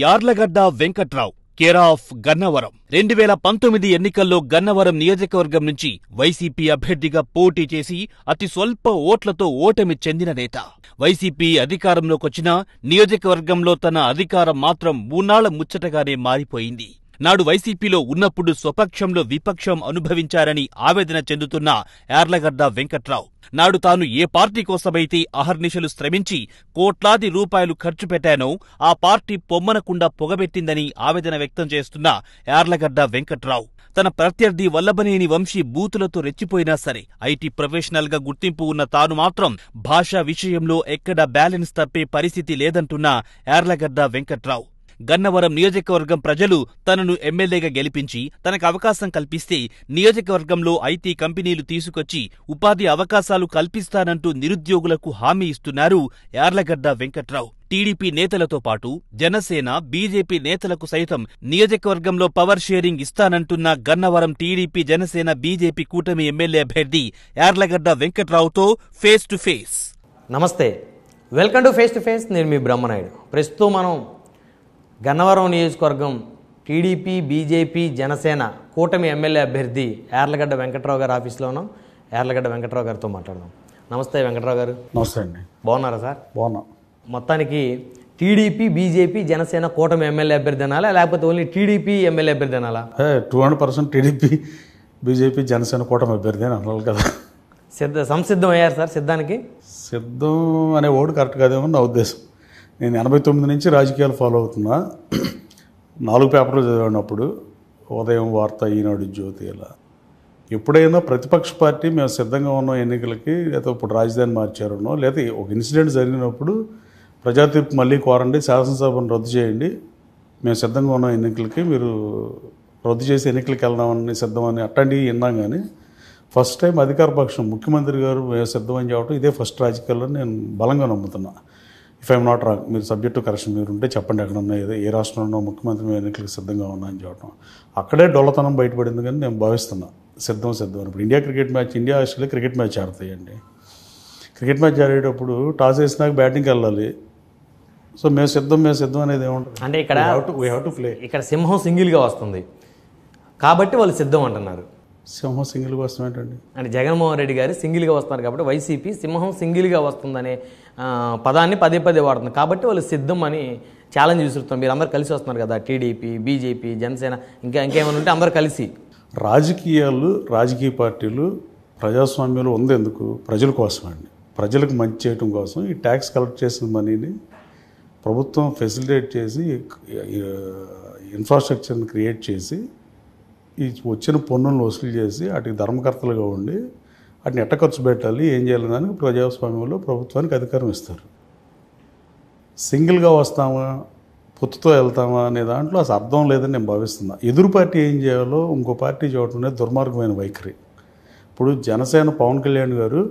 Yarlagadda Venkatrao care of Gannavaram 2019 ఎన్నికల్లో గన్నవరం నియోజకవర్గం నుంచి వైసీపీ అభ్యర్థిగా పోటీ చేసి అతి స్వల్ప ఓట్లతో ఓటమి చెందిన నేత. వైసీపీ అధికారంలోకొచ్చినా నియోజకవర్గంలో తన అధికారం మాత్రం మూనాళ్ల ముచ్చటగానే మారిపోయింది. నాడు వైసీపీలో ఉన్నప్పుడు స్వపక్షంలో విపక్షం అనుభవించారని ఆవేదన చెందుతున్న యార్లగడ్డ వెంకట్రావు నాడు తాను ఏ పార్టీ కోసమైతే అహర్నిశలు శ్రమించి కోట్లాది రూపాయలు ఖర్చు పెట్టానో ఆ పార్టీ పొమ్మనకుండా పొగబెట్టిందని ఆవేదన వ్యక్తం చేస్తున్న యార్లగడ్డ వెంకట్రావు తన ప్రత్యర్థి వల్లభనేని వంశీ బూతులతో రెచ్చిపోయినా సరే ఐటీ ప్రొఫెషనల్ గా గుర్తింపు ఉన్న తాను మాత్రం భాషా విషయంలో ఎక్కడా బ్యాలెన్స్ తప్పే పరిస్థితి లేదంటున్న యార్లగడ్డ వెంకట్రావు గన్నవరం నియోజకవర్గం ప్రజలు తనను ఎమ్మెల్యేగా గెలిపించి తనకు అవకాశం కల్పిస్తే నియోజకవర్గంలో ఐటీ కంపెనీలు తీసుకొచ్చి ఉపాధి అవకాశాలు కల్పిస్తానంటూ నిరుద్యోగులకు హామీ ఇస్తున్నారు యార్లగడ్డ వెంకట్రావు. టీడీపీ నేతలతో పాటు జనసేన, బీజేపీ నేతలకు సైతం నియోజకవర్గంలో పవర్ షేరింగ్ ఇస్తానంటున్న గన్నవరం టీడీపీ, జనసేన, బీజేపీ కూటమి ఎమ్మెల్యే అభ్యర్థి యార్లగడ్డ వెంకట్రావుతో ఫేస్ టు ఫేస్. నమస్తే, welcome to face to face. నేను మీ బ్రహ్మనాయుడు. ప్రస్తుతం మనం గన్నవరం నియోజకవర్గం టీడీపీ, బీజేపీ, జనసేన కూటమి ఎమ్మెల్యే అభ్యర్థి యార్లగడ్డ వెంకట్రావు గారి ఆఫీస్లో ఉన్నాం. యార్లగడ్డ వెంకట్రావు గారితో మాట్లాడదాం. నమస్తే వెంకట్రావు గారు. నమస్తే అండి. బాగున్నారా సార్? బాగున్నా. మొత్తానికి టీడీపీ, బీజేపీ, జనసేన కూటమి ఎమ్మెల్యే అభ్యర్థి అనాలా, లేకపోతే ఓన్లీ టీడీపీ ఎమ్మెల్యే అభ్యర్థి అనాలా? 200% టీడీపీ, బీజేపీ, జనసేన కూటమి అభ్యర్థి అని అనాలి కదా. సంసిద్ధం అయ్యారు సార్? సిద్ధం అనే ఓడు కరెక్ట్ కాదేమో నా ఉద్దేశం. నేను 89 నుంచి రాజకీయాలు ఫాలో అవుతున్నా. 4 పేపర్లు చదివినప్పుడు ఉదయం, వార్త, ఈనాడు, జ్యోతి, ఇలా ఎప్పుడైనా ప్రతిపక్ష పార్టీ మేము సిద్ధంగా ఉన్నాం ఎన్నికలకి, లేదా ఇప్పుడు రాజధాని మార్చారనో, లేదా ఒక ఇన్సిడెంట్ జరిగినప్పుడు ప్రజా తీర్పు మళ్ళీ కోరండి, శాసనసభను రద్దు చేయండి, మేము సిద్ధంగా ఉన్నాం ఎన్నికలకి, మీరు రద్దు చేసి ఎన్నికలకి వెళ్దామని సిద్ధమని అట్లాంటివి విన్నాం. కానీ ఫస్ట్ టైం అధికార పక్షం ముఖ్యమంత్రి గారు మేము సిద్ధమని చెప్పడం ఇదే ఫస్ట్ రాజకీయాల్లో నేను బలంగా నమ్ముతున్నా. ఇఫ్ ఐఎమ్ నాట్ రాంగ్, మీరు సబ్జెక్ట్ టు కరెక్షన్ మీరు ఉంటే చెప్పండి, ఎక్కడన్నా ఏ రాష్ట్రంలో ముఖ్యమంత్రి మేము ఎన్నికలకు సిద్ధంగా ఉన్నా అని చెప్పడం అక్కడే డొల్లతనం బయటపడింది. కానీ నేను భావిస్తున్నా సిద్ధం అని. ఇప్పుడు India cricket match, India Australia cricket match ఆడతాయండి. క్రికెట్ మ్యాచ్ ఆడేటప్పుడు టాస్ వేసినాక బ్యాటింగ్కి వెళ్ళాలి. సో మేము సిద్ధం అనేది ఏముంటుంది అంటే ఇక్కడ వీ హ్యావ్ టు ప్లే. ఇక్కడ సింహం సింగిల్గా వస్తుంది కాబట్టి వాళ్ళు సిద్ధం అంటున్నారు. సింహం సింగిల్గా వస్తాం ఏంటండి? అంటే జగన్మోహన్ రెడ్డి గారు సింగిల్గా వస్తున్నారు కాబట్టి వైసీపీ సింహం సింగిల్గా వస్తుందనే పదాన్ని పదే పదే కాబట్టి వాళ్ళు సిద్ధం అని ఛాలెంజ్ విసురుతాం. మీరు అందరు కలిసి వస్తున్నారు కదా, టీడీపీ, బీజేపీ, జనసేన, ఇంకేమైనా ఉంటే అందరు కలిసి. రాజకీయాలు, రాజకీయ పార్టీలు ప్రజాస్వామ్యంలో ఉంది ఎందుకు? ప్రజల కోసం అండి. ప్రజలకు మంచి చేయటం కోసం ఈ ట్యాక్స్ కలెక్ట్ చేసిన మనీని ప్రభుత్వం ఫెసిలిటేట్ చేసి ఇన్ఫ్రాస్ట్రక్చర్ని క్రియేట్ చేసి ఈ వచ్చిన పన్నులను వసూలు చేసి వాటికి ధర్మకర్తలుగా ఉండి వాటిని ఎట్ట ఖర్చు పెట్టాలి, ఏం చేయాలి దానికి ప్రజాస్వామ్యంలో ప్రభుత్వానికి అధికారం ఇస్తారు. సింగిల్గా వస్తామా, పొత్తుతో వెళ్తామా అనే దాంట్లో అసలు అర్థం లేదని నేను భావిస్తున్నా. ఎదురు పార్టీ ఏం చేయాలో ఇంకో పార్టీ చూడటం అనేది దుర్మార్గమైన వైఖరి. ఇప్పుడు జనసేన పవన్ కళ్యాణ్ గారు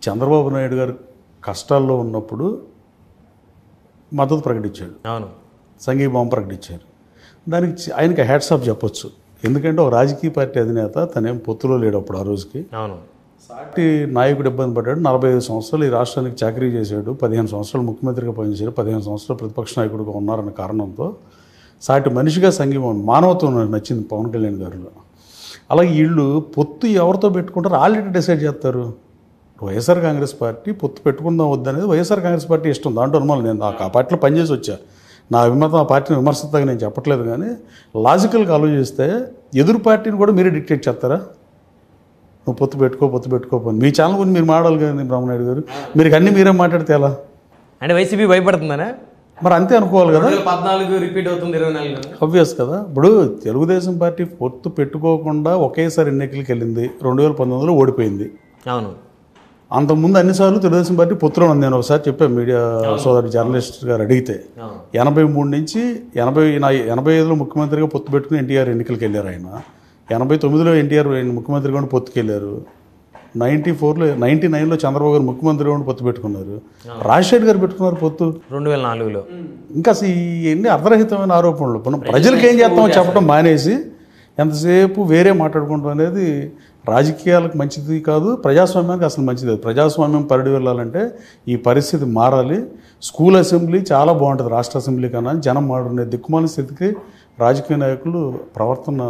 చంద్రబాబు నాయుడు గారు కష్టాల్లో ఉన్నప్పుడు మద్దతు ప్రకటించాడు, అవును, సంఘీభావం ప్రకటించారు. దానికి ఆయనకి హ్యాట్స్ ఆఫ్ చెప్పొచ్చు. ఎందుకంటే ఒక రాజకీయ పార్టీ అధినేత తనేం పొత్తులో లేడు అప్పుడు. ఆ రోజుకి అవును, పార్టీ నాయకుడు ఇబ్బంది పడ్డాడు. 45 సంవత్సరాలు ఈ రాష్ట్రానికి చాకరీ చేశాడు, 15 సంవత్సరాలు ముఖ్యమంత్రిగా పనిచేశాడు, 15 సంవత్సరాలు ప్రతిపక్ష నాయకుడిగా ఉన్నారన్న కారణంతో సాటి మనిషిగా సంఘీభావం, మానవత్వం నచ్చింది పవన్ కళ్యాణ్ గారిలో. అలాగే వీళ్ళు పొత్తు ఎవరితో పెట్టుకుంటారో ఆల్రెడీ డిసైడ్ చేస్తారు. వైఎస్ఆర్ కాంగ్రెస్ పార్టీ పొత్తు పెట్టుకుందాం వద్దనేది వైఎస్ఆర్ కాంగ్రెస్ పార్టీ ఇష్టం. దాంట్లో అనుమానం. నేను ఆ పార్టీలో పనిచేసి వచ్చా. నా అభిమతం ఆ పార్టీని విమర్శిస్తాగా నేను చెప్పట్లేదు. కానీ లాజికల్గా ఆలోచిస్తే ఎదురు పార్టీని కూడా మీరే డిక్టేట్ చేస్తారా? నువ్వు పొత్తు పెట్టుకోపోను మీ ఛానల్ గురించి మీరు మాట్లాడాలి కానీ బ్రహ్మనాయుడు గారు, మీరు అన్నీ మీరే మాట్లాడితే ఎలా? అంటే వైసీపీ భయపడుతుందనే మరి అంతే అనుకోవాలి కదా. 14 రిపీట్ అవుతుంది, 24 ఆబ్వియస్ కదా. ఇప్పుడు తెలుగుదేశం పార్టీ పొత్తు పెట్టుకోకుండా ఒకేసారి ఎన్నికలకి వెళ్ళింది, 2019లో ఓడిపోయింది. అవును, అంతకుముందు అన్నిసార్లు తెలుగుదేశం పార్టీ పొత్తులో ఉంది. నేను ఒకసారి చెప్పాను మీడియా సోదరు జర్నలిస్ట్ గారు అడిగితే, 83 నుంచి 85లో ముఖ్యమంత్రిగా పొత్తు పెట్టుకుని ఎన్టీఆర్ ఎన్నికలకు వెళ్ళారు. ఆయన 89లో ఎన్టీఆర్ ముఖ్యమంత్రిగా ఉండి పొత్తుకెళ్ళారు. 99లో చంద్రబాబు గారు ముఖ్యమంత్రిగా ఉండి పొత్తు పెట్టుకున్నారు. రాజశేఖర్ గారు పెట్టుకున్నారు పొత్తు 2004లో. ఇంకా అసలు ఇవన్నీ అర్ధరహితమైన ఆరోపణలు. ప్రజలకు ఏం చేస్తామో చెప్పడం మానేసి ఎంతసేపు వేరే మాట్లాడుకుంటాం అనేది రాజకీయాలకు మంచిది కాదు, ప్రజాస్వామ్యానికి అసలు మంచిది కాదు. ప్రజాస్వామ్యం పరిడి వెళ్ళాలంటే ఈ పరిస్థితి మారాలి. స్కూల్ అసెంబ్లీ చాలా బాగుంటుంది రాష్ట్ర అసెంబ్లీ కన్నా. జనం మారునే దిక్కుమాలిన స్థితికి రాజకీయ నాయకులు ప్రవర్తన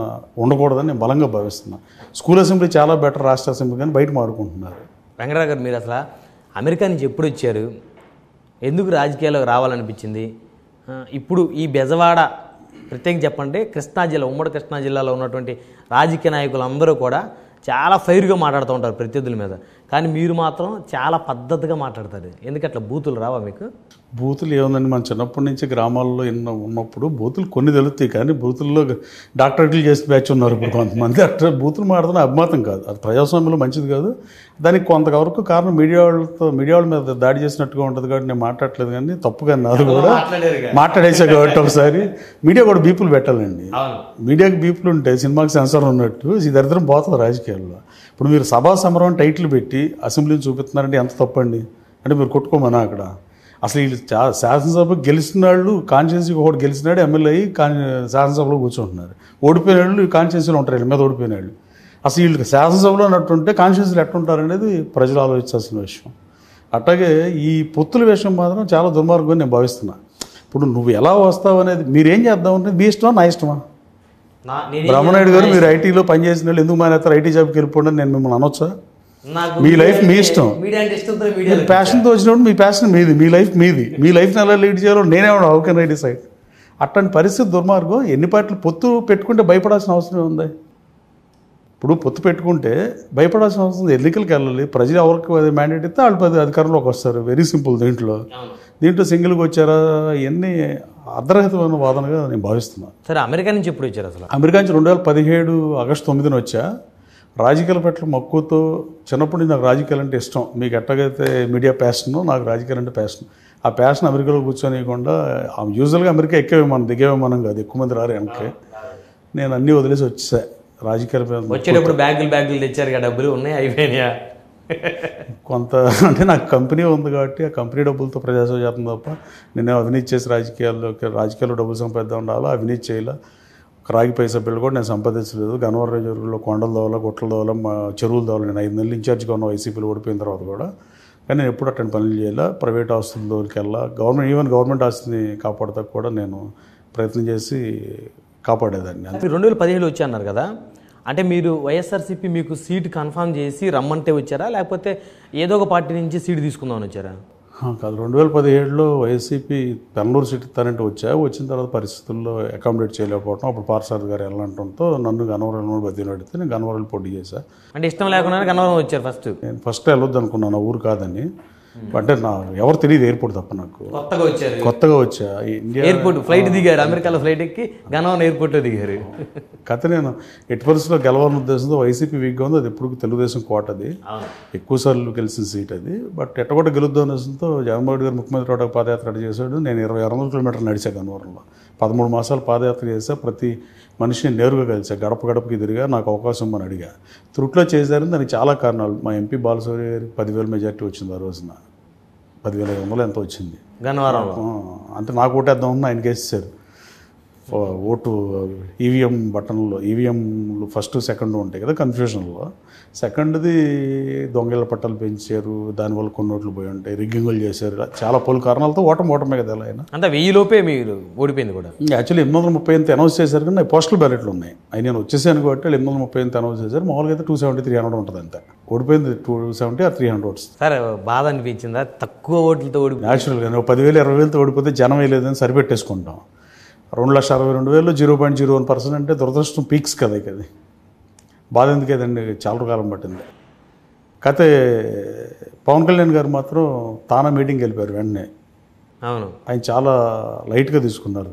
ఉండకూడదని నేను బలంగా భావిస్తున్నాను. స్కూల్ అసెంబ్లీ చాలా బెటర్ రాష్ట్ర అసెంబ్లీ కానీ బయట మారుకుంటున్నారు. వెంకటరావు గారు, మీరు అసలు అమెరికా నుంచి ఎప్పుడు వచ్చారు? ఎందుకు రాజకీయాల్లోకి రావాలనిపించింది? ఇప్పుడు ఈ బెజవాడ ప్రత్యేకంగా చెప్పండి, కృష్ణా జిల్లా, ఉమ్మడి కృష్ణా జిల్లాలో ఉన్నటువంటి రాజకీయ నాయకులు అందరూ కూడా చాలా ఫైర్గా మాట్లాడుతూ ఉంటారు ప్రత్యర్థుల మీద, కానీ మీరు మాత్రం చాలా పద్ధతిగా మాట్లాడతారు. ఎందుకు అట్లా బూతులు రావా మీకు? బూతులు ఏముందండి, మన చిన్నప్పటి నుంచి గ్రామాల్లో ఉన్నప్పుడు బూతులు కొన్ని తెలుస్తాయి, కానీ బూతుల్లో డాక్టరేట్లు చేసిన బ్యాచ్ ఉన్నారు ఇప్పుడు కొంతమంది. అట్లా బూతులు మాట్లాడడం అభిమతం కాదు, అది ప్రజాస్వామ్యంలో మంచిది కాదు. దానికి కొంతవరకు కారణం మీడియా వాళ్ళ మీద దాడి చేసినట్టుగా ఉంటుంది కాబట్టి నేను మాట్లాడలేదు, కానీ తప్పు కానీ నాది కూడా మాట్లాడేసా కాబట్టి ఒకసారి మీడియా కూడా బీపులు పెట్టాలండి. మీడియాకి బీపులు ఉంటే సినిమాకి సెన్సార్ ఉన్నట్టు ఈ దరిద్రం పోతుంది రాజకీయాల్లో. ఇప్పుడు మీరు సభా సమరం టైటిల్ పెట్టి అసెంబ్లీని చూపిస్తున్నారంటే ఎంత తప్పండి? అంటే మీరు కొట్టుకోమన్నా అక్కడ అసలు వీళ్ళు శాసనసభ గెలిచిన వాళ్ళు కాన్స్టిట్యున్సీకి ఒకటి గెలిచినాడు ఎమ్మెల్యే అయ్యి శాసనసభలో కూర్చుంటున్నారు. ఓడిపోయిన వాళ్ళు కాన్స్టిట్యున్సీలో ఉంటారు, వీళ్ళ మీద ఓడిపోయిన వాళ్ళు. అసలు వీళ్ళకి శాసనసభలో అన్నట్టుంటే కాన్స్టిట్యున్సీలు ఎట్టుంటారనేది ప్రజలు ఆలోచించాల్సిన విషయం. అట్లాగే ఈ పొత్తుల విషయం మాత్రం చాలా దుర్మార్గం నేను భావిస్తున్నా. ఇప్పుడు నువ్వు ఎలా వస్తావు అనేది మీరేం చేద్దాం అంటే మీ ఇష్టమా నా ఇష్టమా? బ్రహ్మనాయుడు గారు మీరు ఐటీలో పనిచేసిన వాళ్ళు ఎందుకు మానేస్తారు, ఐటీ జాబ్కి వెళ్ళిపోండి నేను మిమ్మల్ని అనొచ్చా? మీ లైఫ్ మీ ఇష్టం, ప్యాషన్తో వచ్చినప్పుడు మీ ప్యాషన్ మీది, మీ లైఫ్ మీది. మీ లైఫ్ని ఎలా లీడ్ చేయాలో నేనేమన్నా హౌ కెన్ ఐ డిసైడ్? అట్లాంటి పరిస్థితి దుర్మార్గం. ఎన్ని పార్టీలు పొత్తు పెట్టుకుంటే భయపడాల్సిన అవసరం ఉంది? ఇప్పుడు పొత్తు పెట్టుకుంటే భయపడాల్సిన అవసరం ఉంది. ఎన్నికలకు వెళ్ళాలి, ప్రజలు ఎవరికి మ్యాండేట్ ఇస్తే వాళ్ళు అధికారంలోకి వస్తారు. Very simple. దీంట్లో సింగిల్గా వచ్చారా, ఇవన్నీ అర్ధరహితమైన వాదనగా నేను భావిస్తున్నాను. సరే, అమెరికా నుంచి ఎప్పుడు వచ్చారు అసలు? అమెరికా నుంచి 2017 ఆగస్టు 9న వచ్చా. రాజకీయాల పట్ల మక్కువతో చిన్నప్పటి నుంచి నాకు రాజకీయాలు అంటే ఇష్టం. మీకు ఎట్టగైతే మీడియా ప్యాషన్, నాకు రాజకీయాలు అంటే ప్యాషన్. ఆ ప్యాషన్ అమెరికాలో కూర్చోనియకుండా, యూజువల్గా అమెరికా ఎక్కే విమానం దిగే విమానం కాదు, ఎక్కువ మంది రారు వెనక్కి. నేను అన్నీ వదిలేసి వచ్చేసా రాజకీయాల మీద. వచ్చేటప్పుడు బ్యాగులు తెచ్చారు కదా, డబ్బులు ఉన్నాయి అయిపోయినాయా? కొంత అంటే నాకు కంపెనీ ఉంది కాబట్టి ఆ కంపెనీ డబ్బులతో ప్రజాసేవ చేస్తాను తప్ప నేను అవినీతి చేసి రాజకీయాల్లో డబ్బులు సంపాదిద్దాం ఉండాలా, అవినీతి చేయాలా. రాగి పైసా బిల్లు కూడా నేను సంపాదించలేదు. గన్నవరం రిజర్వులో కొండల దోవల, గుట్టల దోవల, చెరువుల దోవల నేను 5 నెలలు ఇన్ఛార్జ్గా ఉన్న వైసీపీలో ఓడిపోయిన తర్వాత కూడా. కానీ నేను ఎప్పుడు అట్లాంటి పనులు చేయాలా, ప్రైవేట్ ఆస్తుల దగ్గరికి వెళ్ళా, గవర్నమెంట్ ఆస్తిని కాపాడతా కూడా నేను ప్రయత్నం చేసి కాపాడేదాన్ని. 2017 వచ్చి అన్నారు కదా, అంటే మీరు వైఎస్ఆర్సీపీ మీకు సీటు కన్ఫర్మ్ చేసి రమ్మంటే వచ్చారా, లేకపోతే ఏదో ఒక పార్టీ నుంచి సీటు తీసుకుందామని వచ్చారా? కాదు, 2017లో వైసీపీ పెనలూరు సీట్ ఇస్తానంటే వచ్చిన తర్వాత పరిస్థితుల్లో అకామిడేట్ చేయలేకపోవడం, అప్పుడు పార్సారథి గారు వెళ్ళంటంతో నన్ను గన్నవరంలో బతిని అడిగితే నేను గన్నవరంలో పోటీ చేశాను. అంటే ఇష్టం లేకుండా గన్నవరం వచ్చారు ఫస్ట్? నేను ఫస్ట్ వెళ్ళొద్దు అనుకున్నాను, ఊరు కాదని. అంటే ఎవరు తెలియదు, ఎయిర్పోర్ట్ తప్ప నాకు. కొత్తగా వచ్చా ఇండియా ఎయిర్పోర్ట్ ఫ్లైట్ దిగారు, అమెరికాలో ఫ్లైట్ ఎక్కి గన్నవరం ఎయిర్పోర్ట్లో దిగారు. కథ నేను ఎట్టి పరిస్థితుల్లో గెలవాలని ఉద్దేశంతో, వైసీపీ వీక్గా ఉంది, అది ఎప్పుడు తెలుగుదేశం కోట, అది ఎక్కువ సార్లు గెలిచిన సీట్ అది. బట్ ఎట్టగొట్ట గెలుద్దాం ఉద్దేశంతో జగన్మోహన్ రెడ్డి గారు ముఖ్యమంత్రి అవడానికి పాదయాత్ర చేశాడు. నేను 2600 కిలోమీటర్లు నడిచా గన్నవరంలో. 13 మాసాలు పాదయాత్ర చేశా. ప్రతి మనిషిని నేరుగా కలిసా, గడప గడపకి తిరిగా, నాకు అవకాశం అని అడిగా. త్రుట్లో చేశారని దానికి చాలా కారణాలు. మా ఎంపీ బాలశౌరి గారి 10,000 మెజార్టీ వచ్చింది ఆ రోజున. 10,500 ఎంత వచ్చింది గన్నవరంలో. అంటే నాకు ఓటేద్దామని ఆయనకి వేసేసారు. ఓటు ఈవీఎం బటన్లో, ఈవీఎంలు ఫస్ట్ సెకండ్ ఉంటాయి కదా కన్ఫ్యూషన్లో. సెకండ్ది దొంగల పట్టాలు పెంచారు, దానివల్ల కొన్ని ఓట్లు పోయి ఉంటాయి, రిగ్గింగులు చేశారు, చాలా పలు కారణాలతో ఓటమే కదా ఎలా అయినా. అంటే 1000 లోపే మీరు ఓడిపోయింది కూడా. యాక్చువల్లీ 838 అనౌన్స్ చేశారు, కానీ పోస్టల్ బ్యాలెట్లు ఉన్నాయి. అవి నేను వచ్చేసాను కాబట్టి 838 అనౌన్స్ చేశారు. మామూలుగా అయితే 270, 300 ఉంటుంది అంతే. ఓడిపోయింది 270 ఆ 300 ఓట్స్. సరే, బాధ అనిపించిందా తక్కువ ఓట్లతో ఓడిపోయి? న్యాచురల్గా 10,000, 20,000తో ఓడిపోతే జనం వేయలేదని సరిపెట్టేసుకుంటాం. 2,62,000 0.01% అంటే దురదృష్టం పీక్స్ కదా. అది బాధ ఎందుకు కదండి, చాలా కాలం పట్టింది. కాకపోతే పవన్ కళ్యాణ్ గారు మాత్రం తానా మీటింగ్కి వెళ్ళిపోయారు వెంటనే. అవును, ఆయన చాలా లైట్గా తీసుకున్నారు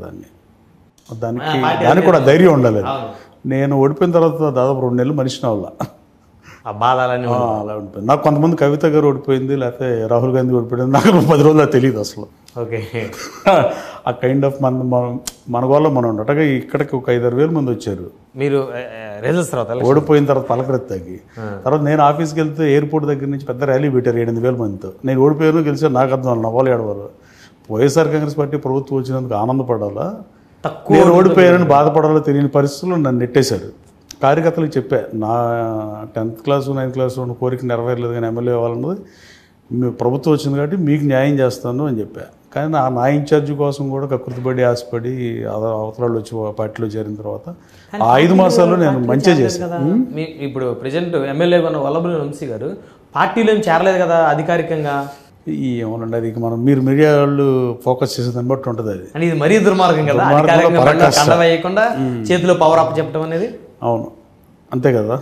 దానికి కూడా ధైర్యం ఉండాలి. నేను ఓడిపోయిన తర్వాత దాదాపు 2 నెలలు మనిషిన వల్ల ఆ బాధ అలా ఓడిపోయింది. నాకు కొంతమంది కవిత గారు ఓడిపోయింది, లేకపోతే రాహుల్ గాంధీ ఓడిపోయింది, నాకు 10 రోజులు తెలియదు అసలు. ఓకే, ఆ కైండ్ ఆఫ్ మన వల్ల మనం ఉండటగా ఇక్కడికి ఒక 5-6 వేల మంది వచ్చారు. మీరు రిజల్ట్స్ తర్వాత ఓడిపోయిన తర్వాత పలకరెత్తాకి తర్వాత నేను ఆఫీస్కి వెళ్తే ఎయిర్పోర్ట్ దగ్గర నుంచి పెద్ద ర్యాలీ పెట్టారు 8,000 మందితో. నేను ఓడిపోయాను గెలిచాను నాకు అర్థం నవ్వాలి ఏడవారు. వైఎస్ఆర్ కాంగ్రెస్ పార్టీ ప్రభుత్వం వచ్చినందుకు ఆనందపడాలా, నేను ఓడిపోయానని బాధపడాలో తెలియని పరిస్థితుల్లో నన్ను నెట్టేశారు. కార్యకర్తలకు చెప్పా, నా 10th క్లాసు 9th క్లాసు ఉన్న కోరిక నెరవేరలేదు కానీ ఎమ్మెల్యే అవ్వాలన్నది మీ ప్రభుత్వం వచ్చింది కాబట్టి మీకు న్యాయం చేస్తాను అని చెప్పా. కానీ నా ఇన్ఛార్జి కోసం కూడా కకృతిపడి ఆశపడి అవతరాలు వచ్చి పార్టీలో చేరిన తర్వాత ఆ 5 మాసాల్లో నేను మంచిగా చేశాను. ఇప్పుడు ప్రెసిడెంట్ ఎమ్మెల్యే ఉన్న వల్లభనేని వంశీ గారు పార్టీలో ఏం చేరలేదు కదా అధికారికంగా. ఏమోనండి, అది మనం మీరు మీడియా వాళ్ళు ఫోకస్ చేసేదాన్ని బట్టి ఉంటుంది. అది అని ఇది మరీ దుర్మార్గం కదా, కండ వేయకుండా చేతిలో పవర్ అప్ చెప్పడం అనేది. అవును, అంతే కదా.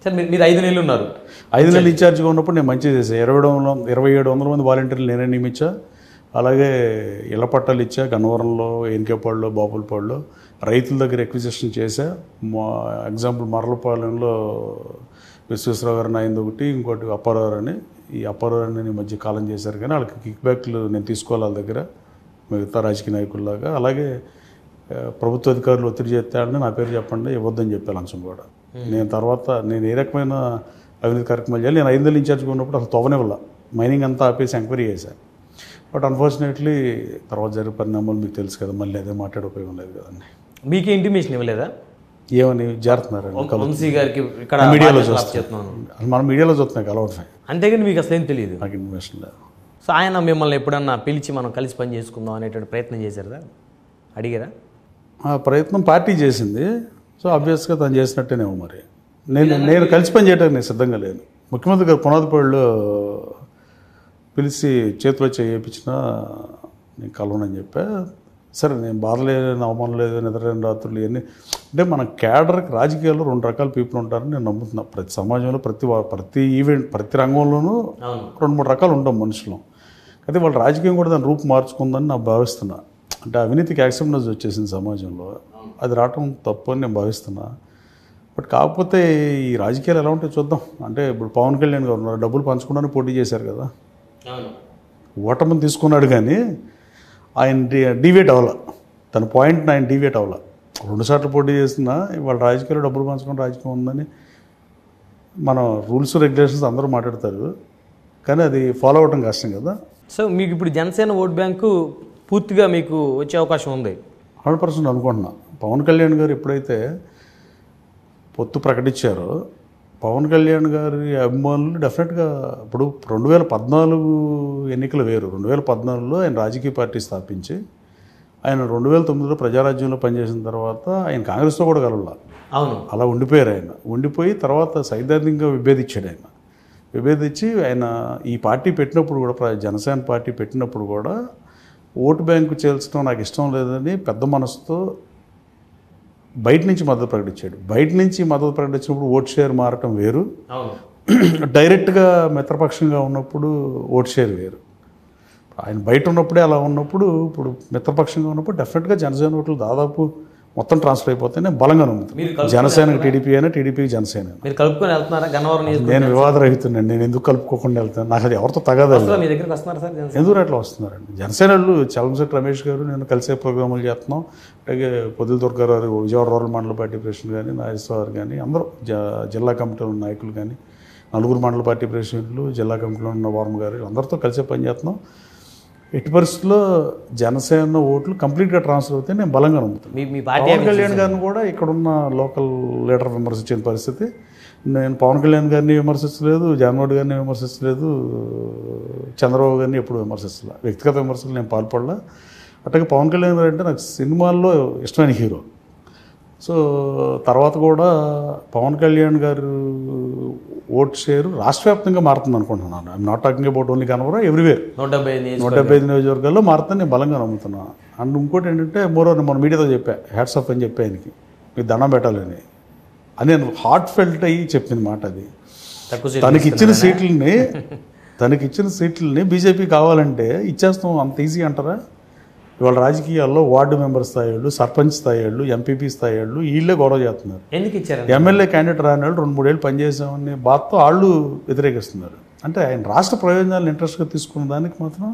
సార్ మీరు 5 నెలలు ఉన్నారు, 5 నెలలు ఇన్ఛార్జ్గా ఉన్నప్పుడు నేను మంచిగా చేశాను. 2700 మంది వాలంటీర్లు నేనే నియమించా. అలాగే ఇళ్ల పట్టాలు ఇచ్చా, గన్నవరంలో, ఎన్కేపాడులో, బాపులపాడులో. రైతుల దగ్గర ఎక్విజిషన్ చేశా. ఎగ్జాంపుల్ మరలపాలెంలో విశ్వేశ్వరరావు గారిని అయింది ఒకటి, ఇంకోటి అప్పారావు అని. ఈ అప్పారావు అని మధ్య కాలం చేశారు కానీ వాళ్ళకి కిక్ బ్యాక్లు నేను తీసుకోవాలి వాళ్ళ దగ్గర, మిగతా రాజకీయ నాయకుల్లాగా. అలాగే ప్రభుత్వ అధికారులు ఒత్తిడి చేస్తాడని నా పేరు చెప్పండి, ఇవ్వద్దని చెప్పే లంచం కూడా. నేను తర్వాత నేను ఏ రకమైన అవినీతి కార్యక్రమాలు చేయాలి. నేను 5 నెలలు ఇన్ఛార్జ్గా ఉన్నప్పుడు అసలు తవ్వనివ్వాల, మైనింగ్ అంతా ఆపేసి ఎంక్వైరీ చేశాను. బట్ అన్ఫార్చునేట్లీ తర్వాత జరిగే పరిణామాలు మీకు తెలుసు కదా, మళ్ళీ అదే మాట్లాడే ఉపయోగం లేదు కదండి. మీకే ఇంటిమేషన్ ఇవ్వలేదా? ఏమని చేరుతున్నారు వంశీ గారికి ఇక్కడ మీడియాలో చూస్తున్నాను, మనం మీడియాలో చూస్తున్నాం కలవటమే, అంతేగాని మీకు అసలు ఏం తెలియదు. నాకు ఇన్ఫర్మేషన్ లేదు. సో ఆయన మిమ్మల్ని ఎప్పుడన్నా పిలిచి మనం కలిసి పని చేసుకుందాం అనేటువంటి ప్రయత్నం చేశారా, అడిగారా? ఆ ప్రయత్నం పార్టీ చేసింది. సో ఆబ్వియస్గా తను చేసినట్టేనేమో. మరి నేను కలిసి పని చేయడానికి నేను సిద్ధంగా లేను. ముఖ్యమంత్రి గారు పునాదిపాడులో పిలిచి చేతిలో చేయించిన నేను కలవనని చెప్పా. సరే, నేను బాధ లేదు, అవమానం లేదు, నిద్రలేని రాత్రులు ఇవన్నీ అంటే మన క్యాడర్కి రాజకీయాల్లో 2 రకాల పీపుల్ ఉంటారని నేను నమ్ముతున్నా. ప్రతి సమాజంలో ప్రతి ఈవెంట్ ప్రతి రంగంలోనూ 2-3 రకాలు ఉంటాం మనుషులు. అయితే వాళ్ళు రాజకీయం కూడా దాని రూపు మార్చుకుందని నేను భావిస్తున్నా. అంటే అవినీతికి యాక్సెప్టెన్స్ వచ్చేసింది సమాజంలో, అది రావటం తప్పు అని నేను భావిస్తున్నా. బట్ కాకపోతే ఈ రాజకీయాలు ఎలా ఉంటాయో చూద్దాం. అంటే ఇప్పుడు పవన్ కళ్యాణ్ గారు ఉన్నారు, డబ్బులు పంచకుండానే పోటీ చేశారు కదా, ఓటమిని తీసుకున్నాడు కానీ ఆయన డివేట్ అవ్వాల, తన పాయింట్ని ఆయన డివేట్ అవ్వాల. 2 సార్లు పోటీ చేస్తున్నా వాళ్ళ రాజకీయాలు డబ్బులు పంచుకుని రాజకీయం ఉందని మన రూల్స్ రెగ్యులేషన్స్ అందరూ మాట్లాడతారు కానీ అది ఫాలో అవ్వడం కష్టం కదా. సో మీకు ఇప్పుడు జనసేన ఓట్ బ్యాంకు పూర్తిగా మీకు వచ్చే అవకాశం ఉంది? 100% అనుకుంటున్నా. పవన్ కళ్యాణ్ గారు ఎప్పుడైతే పొత్తు ప్రకటించారో పవన్ కళ్యాణ్ గారి అభిమానులు డెఫినెట్గా ఇప్పుడు 2014 ఎన్నికలు వేరు. 2014లో ఆయన రాజకీయ పార్టీ స్థాపించి ఆయన 2009లో ప్రజారాజ్యంలో పనిచేసిన తర్వాత ఆయన కాంగ్రెస్తో కూడా కలవాల. అవును, అలా ఉండిపోయారు. ఆయన ఉండిపోయి తర్వాత సైద్ధాంతికంగా విభేదించాడు. ఆయన విభేదించి ఆయన ఈ పార్టీ పెట్టినప్పుడు కూడా, జనసేన పార్టీ పెట్టినప్పుడు కూడా ఓటు బ్యాంకు చేల్చడం నాకు ఇష్టం లేదని పెద్ద మనసుతో బయట నుంచి మద్దతు ప్రకటించాడు. బయట నుంచి మద్దతు ప్రకటించినప్పుడు ఓట్ షేర్ మారటం వేరు, డైరెక్ట్గా మిత్రపక్షంగా ఉన్నప్పుడు ఓట్ షేర్ వేరు. ఆయన బయట ఉన్నప్పుడే అలా ఉన్నప్పుడు, ఇప్పుడు మిత్రపక్షంగా ఉన్నప్పుడు డెఫినెట్గా జనసేన ఓట్లు దాదాపు మొత్తం ట్రాన్స్ఫర్ అయిపోతే నేను బలంగా నమ్ముతాను. జనసేనకి టీడీపీ అయినా, టీడీపీకి జనసేన. మీరు కలుపుకొని వెళ్తున్నారా గన్నవరం? నేను వివాదరహితున్నాను, నేను ఎందుకు కలుపుకోకుండా వెళ్తాను, నాకు అది ఎవరితో తగదా. మీ దగ్గరికి వస్తున్నారు సార్? ఎందుకు అట్లా వస్తున్నారండి జనసేన వాళ్ళు. చలమశెట్టి రమేష్ గారు నేను కలిసే ప్రోగ్రాములు చేస్తున్నాం. అలాగే పొద్దుల దుర్గారు గారు, విజయవాడ రూరల్ మండల పార్టీ ప్రెసిడెంట్ కానీ, నాగేశ్వర గారు కానీ, అందరూ జిల్లా కమిటీలో ఉన్న నాయకులు కానీ, 4 మండల పార్టీ ప్రెసిడెంట్లు, జిల్లా కమిటీలో ఉన్న వర్మ గారు, అందరితో కలిసే పనిచేస్తున్నాం. ఎట్టి పరిస్థితుల్లో జనసేన ఓట్లు కంప్లీట్గా ట్రాన్స్ఫర్ అవుతాయి నేను బలంగా నమ్ముతాను. పవన్ కళ్యాణ్ గారిని కూడా ఇక్కడున్న లోకల్ లీడర్ విమర్శించిన పరిస్థితి. నేను పవన్ కళ్యాణ్ గారిని విమర్శించలేదు, జగన్మోహన్ గారిని విమర్శించలేదు, చంద్రబాబు గారిని ఎప్పుడు విమర్శించలేదు. వ్యక్తిగత విమర్శలు నేను పాల్పడలా. అట్లాగే పవన్ కళ్యాణ్ గారు అంటే నాకు సినిమాల్లో ఇష్టమైన హీరో. సో తర్వాత కూడా పవన్ కళ్యాణ్ గారు ఓట్ షేర్ రాష్ట్ర వ్యాప్తంగా మారుతుంది అనుకుంటున్నాను. I'm not talking about only Gannavaram, everywhere. 175 నియోజకవర్గాల్లో మారుతుందని నేను బలంగా నమ్ముతున్నాను. అండ్ ఇంకోటి ఏంటంటే మన మీడియాతో చెప్పా, హ్యాట్స్ ఆఫ్ అని చెప్పా ఆయనకి, మీకు దండం పెట్టాలని అని నేను హార్ట్ ఫెల్ట్ అయ్యి చెప్పిన మాట అది. తనకిచ్చిన సీట్లని బీజేపీ కావాలంటే ఇచ్చేస్తాం అంత ఈజీ అంటారా? ఇవాళ రాజకీయాల్లో వార్డు మెంబర్ స్థాయి వాళ్ళు, సర్పంచ్ స్థాయి వాళ్ళు, ఎంపీపీ స్థాయి వాళ్ళు వీళ్ళే గొడవ చేస్తున్నారు. ఎందుకు ఇచ్చారు? ఎమ్మెల్యే క్యాండిడేట్ రాని వాళ్ళు 2-3 ఏళ్ళు పనిచేసామని బాధతో వాళ్ళు వ్యతిరేకిస్తున్నారు. అంటే ఆయన రాష్ట్ర ప్రయోజనాలను ఇంట్రెస్ట్గా తీసుకున్న దానికి మాత్రం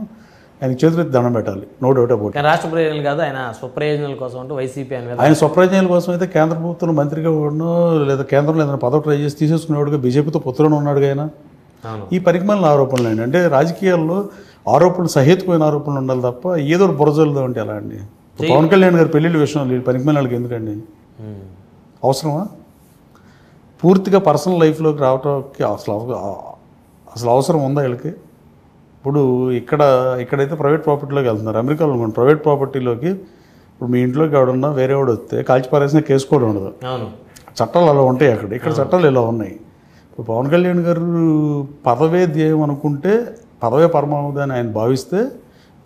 ఆయన చేతులెత్తి దండం పెట్టాలి, నో డౌట్ అబౌట్. రాష్ట్ర ప్రయోజనాలు కాదు, ఆయన స్వప్రయోజనాల కోసం అంటే వైసీపీ ఆయన స్వప్రయోజనాల కోసం అయితే కేంద్ర ప్రభుత్వంలో మంత్రిగా ఉండను, లేదా కేంద్రంలో ఏదైనా పదవి ట్రై చేసి తీసేసుకునేవాడుగా బీజేపీతో పొత్తులోనే ఉన్నాడుగా ఆయన. ఈ పరిమాణాల ఆరోపణలు అండి. అంటే రాజకీయాల్లో ఆరోపణలు సహేతుకమైన ఆరోపణలు ఉండాలి తప్ప ఏదో బురజలుదా అంటే ఎలా అండి? పవన్ కళ్యాణ్ గారు పెళ్ళిళ్ళ విషయంలో పనికి వాళ్ళకి ఎందుకండి అవసరమా? పూర్తిగా పర్సనల్ లైఫ్లోకి రావడానికి అసలు అవసరం ఉందా వీళ్ళకి? ఇప్పుడు ఇక్కడైతే ప్రైవేట్ ప్రాపర్టీలోకి వెళ్తున్నారు. అమెరికాలో అనుకోండి ప్రైవేట్ ప్రాపర్టీలోకి ఇప్పుడు మీ ఇంట్లోకి ఎవడన్నా వేరే వాడు వస్తే కాల్చిపారేసిన కేసు కూడా ఉండదు. చట్టాలు అలా ఉంటాయి ఇక్కడ చట్టాలు ఇలా ఉన్నాయి. ఇప్పుడు పవన్ కళ్యాణ్ గారు పదవే ధ్యేయం అనుకుంటే పదవే పరమావధి అని ఆయన భావిస్తే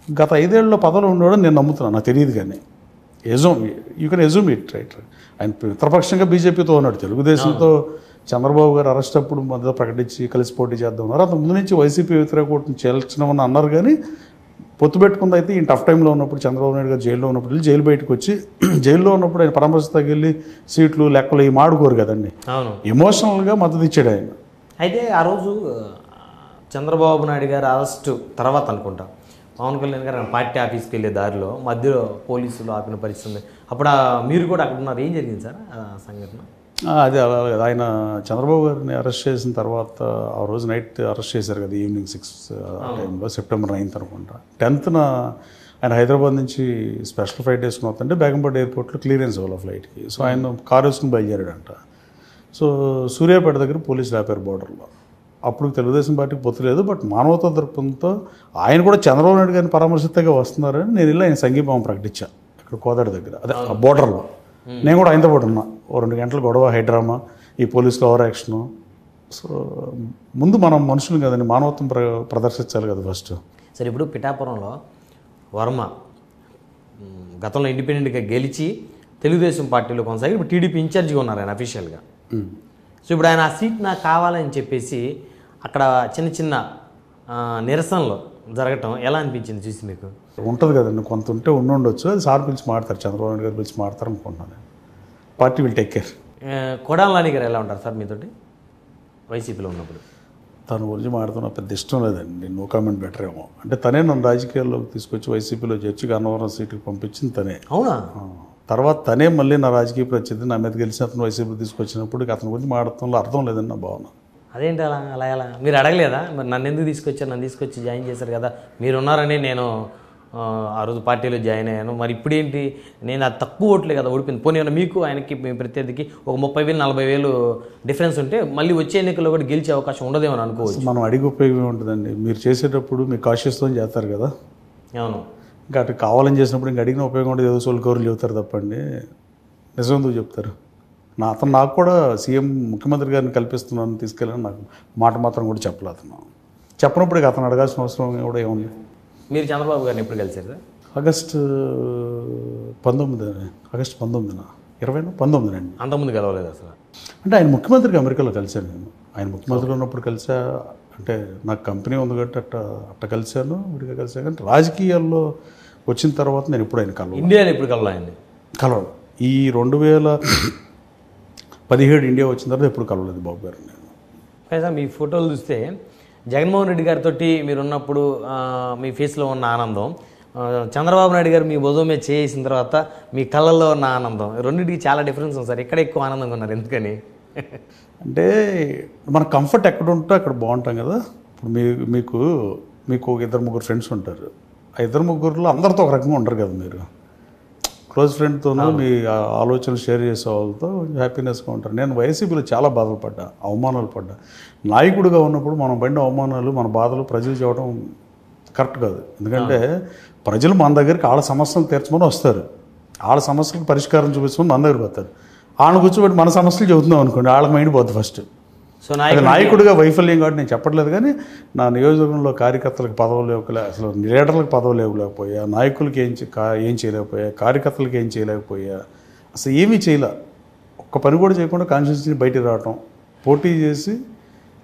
గత 5 ఏళ్ళలో పదవిలో ఉండేవాడు నేను నమ్ముతున్నాను. నాకు తెలియదు కానీ you can assume it right. ఆయన మిత్రపక్షంగా బీజేపీతో ఉన్నాడు. తెలుగుదేశంతో చంద్రబాబు గారు అరెస్ట్ అప్పుడు మద్దతు ప్రకటించి కలిసి పోటీ చేద్దాం ఉన్నారు. అంత ముందు నుంచి వైసీపీ వ్యతిరేక ఓటును చేల్చినామని అన్నారు. కానీ పొత్తు పెట్టుకుంది అయితే ఈ టఫ్ టైంలో ఉన్నప్పుడు చంద్రబాబు నాయుడు గారు జైల్లో ఉన్నప్పుడు జైలు బయటకు వచ్చి జైల్లో ఉన్నప్పుడు ఆయన పరామర్శ తగిలి సీట్లు లెక్కలు ఈ మాడుకోరు కదండి. ఎమోషనల్గా మద్దతు ఇచ్చాడు ఆయన. అయితే ఆ రోజు చంద్రబాబు నాయుడు గారు అరెస్టు తర్వాత అనుకుంటా పవన్ కళ్యాణ్ గారు పార్టీ ఆఫీస్కి వెళ్ళే దారిలో మధ్యలో పోలీసులు ఆపిన పరిస్థితి. అప్పుడు మీరు కూడా అక్కడ ఉన్నారు. ఏం జరిగింది సార్ ఆ సంఘటన? అదే అలా ఆయన చంద్రబాబు గారిని అరెస్ట్ చేసిన తర్వాత ఆ రోజు నైట్ అరెస్ట్ చేశారు కదా, ఈవినింగ్ 6 టైంలో, సెప్టెంబర్ 9th అనుకుంటా. 10th ఆయన హైదరాబాద్ నుంచి స్పెషల్ ఫ్లైట్ వేసుకుని వస్తుంటే బేగంపేట ఎయిర్పోర్ట్లో క్లియరెన్స్ ఇవ్వాలి ఫ్లైట్కి. సో ఆయన కారు వేసుకుని బయలుదేరాడంట. సో సూర్యాపేట దగ్గర పోలీసులు ఆపారు బోర్డర్లో. అప్పుడు తెలుగుదేశం పార్టీకి పొత్తు లేదు. బట్ మానవతా దృక్పథంతో ఆయన కూడా చంద్రబాబు నాయుడు గారిని పరామర్శితగా వస్తున్నారని నేను వెళ్ళి ఆయన సంఘీభావం ప్రకటించాను ఇక్కడ కోదాడ దగ్గర, అదే ఆ బోర్డర్లో. నేను కూడా ఆయనతో పాటు ఉన్నా. 2 గంటలు గొడవ, హైడ్రామా, ఈ పోలీసులు ఓవర్ యాక్షను. సో ముందు మనం మనుషులు కదండి, మానవత్వం ప్రదర్శించాలి కదా ఫస్ట్. సరే, ఇప్పుడు పిఠాపురంలో వర్మ గతంలో ఇండిపెండెంట్గా గెలిచి తెలుగుదేశం పార్టీలో కొనసాగి ఇప్పుడు టీడీపీ ఇన్ఛార్జిగా ఉన్నారు ఆయన అఫీషియల్గా. సో ఇప్పుడు ఆయన ఆ సీట్ నాకు కావాలని చెప్పేసి అక్కడ చిన్న చిన్న నిరసనలు జరగటం ఎలా అనిపించింది చూసి మీకు? ఉంటుంది కదండి, కొంత ఉంటే ఉండొచ్చు. అది సార్ పిలిచి మాడతారు, చంద్రబాబు నాయుడు గారు పిలిచి మాడతారు అనుకుంటున్నాను. Party will take care. Kodali Nani గారు ఎలా ఉంటారు సార్ మీతోటి వైసీపీలో ఉన్నప్పుడు? తన గురించి మాడుతున్న పెద్ద ఇష్టం లేదండి, నో కామెంట్ బెటర్ ఏమో. అంటే తనే నన్ను రాజకీయాల్లోకి తీసుకొచ్చి వైసీపీలో చేర్చి గన్నవరం సీటుకి పంపించింది తనే. అవునా? తర్వాత తనే మళ్ళీ నా రాజకీయ ప్రత్యర్థి నా మీద గెలిచి అతను వైసీపీ తీసుకొచ్చినప్పుడు అతని గురించి మాడటంలో అర్థం లేదని నా భావన. అదేంటి అలా ఎలా మీరు అడగలేదా? మరి నన్ను ఎందుకు తీసుకొచ్చారు, నన్ను తీసుకొచ్చి జాయిన్ చేశారు కదా, మీరున్నారని నేను ఆ రోజు పార్టీలో జాయిన్ అయ్యాను, మరి ఇప్పుడేంటి నేను అది తక్కువ ఓట్లే కదా ఓడిపోయింది, పోనీ మీకు ఆయనకి మీ ప్రత్యర్థికి ఒక 30,000-40,000 డిఫరెన్స్ ఉంటే మళ్ళీ వచ్చే ఎన్నికల్లో కూడా గెలిచే అవకాశం ఉండదేమో అనుకోవచ్చు. మనం అడిగి ఉపయోగం ఉంటుందండి. మీరు చేసేటప్పుడు మీరు కాషియస్తో చేస్తారు కదా. అవును. ఇంకా అటు కావాలని చేసినప్పుడు ఇంకా అడిగిన ఉపయోగం ఉంటుంది, ఏదో సోల్ కవర్లు చెబుతారు తప్పండి. నిజం ఎందుకు చెప్తారు? అతను నాకు కూడా సీఎం ముఖ్యమంత్రి గారిని కల్పిస్తున్నాను తీసుకెళ్ళాను, నాకు మాట మాత్రం కూడా చెప్పలేదు. అతను చెప్పినప్పుడు అతను అడగాల్సిన అవసరం కూడా ఏముంది? మీరు చంద్రబాబు గారిని ఎప్పుడు కలిసారు సార్? ఆగస్టు 19 అండి. అంతకుముందు కలవలేదు అసలు? అంటే ఆయన ముఖ్యమంత్రిగా అమెరికాలో కలిశాను నేను. ఆయన ముఖ్యమంత్రిలో ఉన్నప్పుడు కలిసా, అంటే నాకు కంపెనీ ఉంది కాబట్టి అట్ట కలిశాను, విడిగా కలిసాను. కానీ రాజకీయాల్లో వచ్చిన తర్వాత నేను ఎప్పుడు ఆయన ఇండియాలో ఎప్పుడు కలవాలి? ఈ 2017 ఇండియా వచ్చిన తర్వాత ఎప్పుడు కలవలేదు బాబు గారు నేను. సార్ మీ ఫోటోలు చూస్తే జగన్మోహన్ రెడ్డి గారితో మీరు ఉన్నప్పుడు మీ ఫేస్లో ఉన్న ఆనందం, చంద్రబాబు నాయుడు గారు మీ భుజం మీద చేసిన తర్వాత మీ కళ్ళల్లో ఉన్న ఆనందం, రెండింటికి చాలా డిఫరెన్స్ ఉంది సార్. ఎక్కడ ఎక్కువ ఆనందంగా ఉన్నారు, ఎందుకని? అంటే మన కంఫర్ట్ ఎక్కడ ఉంటే అక్కడ బాగుంటాం కదా. ఇప్పుడు మీకు 2-3 ఫ్రెండ్స్ ఉంటారు. ఆ 2-3లో అందరితో ఒక రకంగా ఉంటారు కదా. మీరు క్లోజ్ ఫ్రెండ్తోనూ మీ ఆలోచనలు షేర్ చేసే వాళ్ళతో హ్యాపీనెస్గా ఉంటారు. నేను వైసీపీలో చాలా బాధలు పడ్డా, అవమానాలు పడ్డా. నాయకుడిగా ఉన్నప్పుడు మనం పడిన అవమానాలు, మన బాధలు ప్రజలు చెప్పడం కరెక్ట్ కాదు. ఎందుకంటే ప్రజలు మన దగ్గరికి వాళ్ళ సమస్యలు తీర్చమని వస్తారు, వాళ్ళ సమస్యలకు పరిష్కారం చూపించమని మన దగ్గరికి వస్తారు. వాళ్ళని కూర్చోబెట్టి మన సమస్యలు చెబుతున్నాం అనుకోండి, వాళ్ళకి మైండ్ పోద్ది ఫస్ట్. సో నాయకుడిగా వైఫల్యం కాబట్టి నేను చెప్పట్లేదు. కానీ నా నియోజకవర్గంలో కార్యకర్తలకు పదవులు లేకపోలే, అసలు లీడర్లకు పదవులు లేకపోయా, నాయకులకి ఏం చేయలేకపోయా, కార్యకర్తలకు ఏం చేయలేకపోయా, అసలు ఏమీ చేయలే. ఒక్క పని కూడా చేయకుండా కాన్స్టిట్యూన్సీ బయటికి రావటం,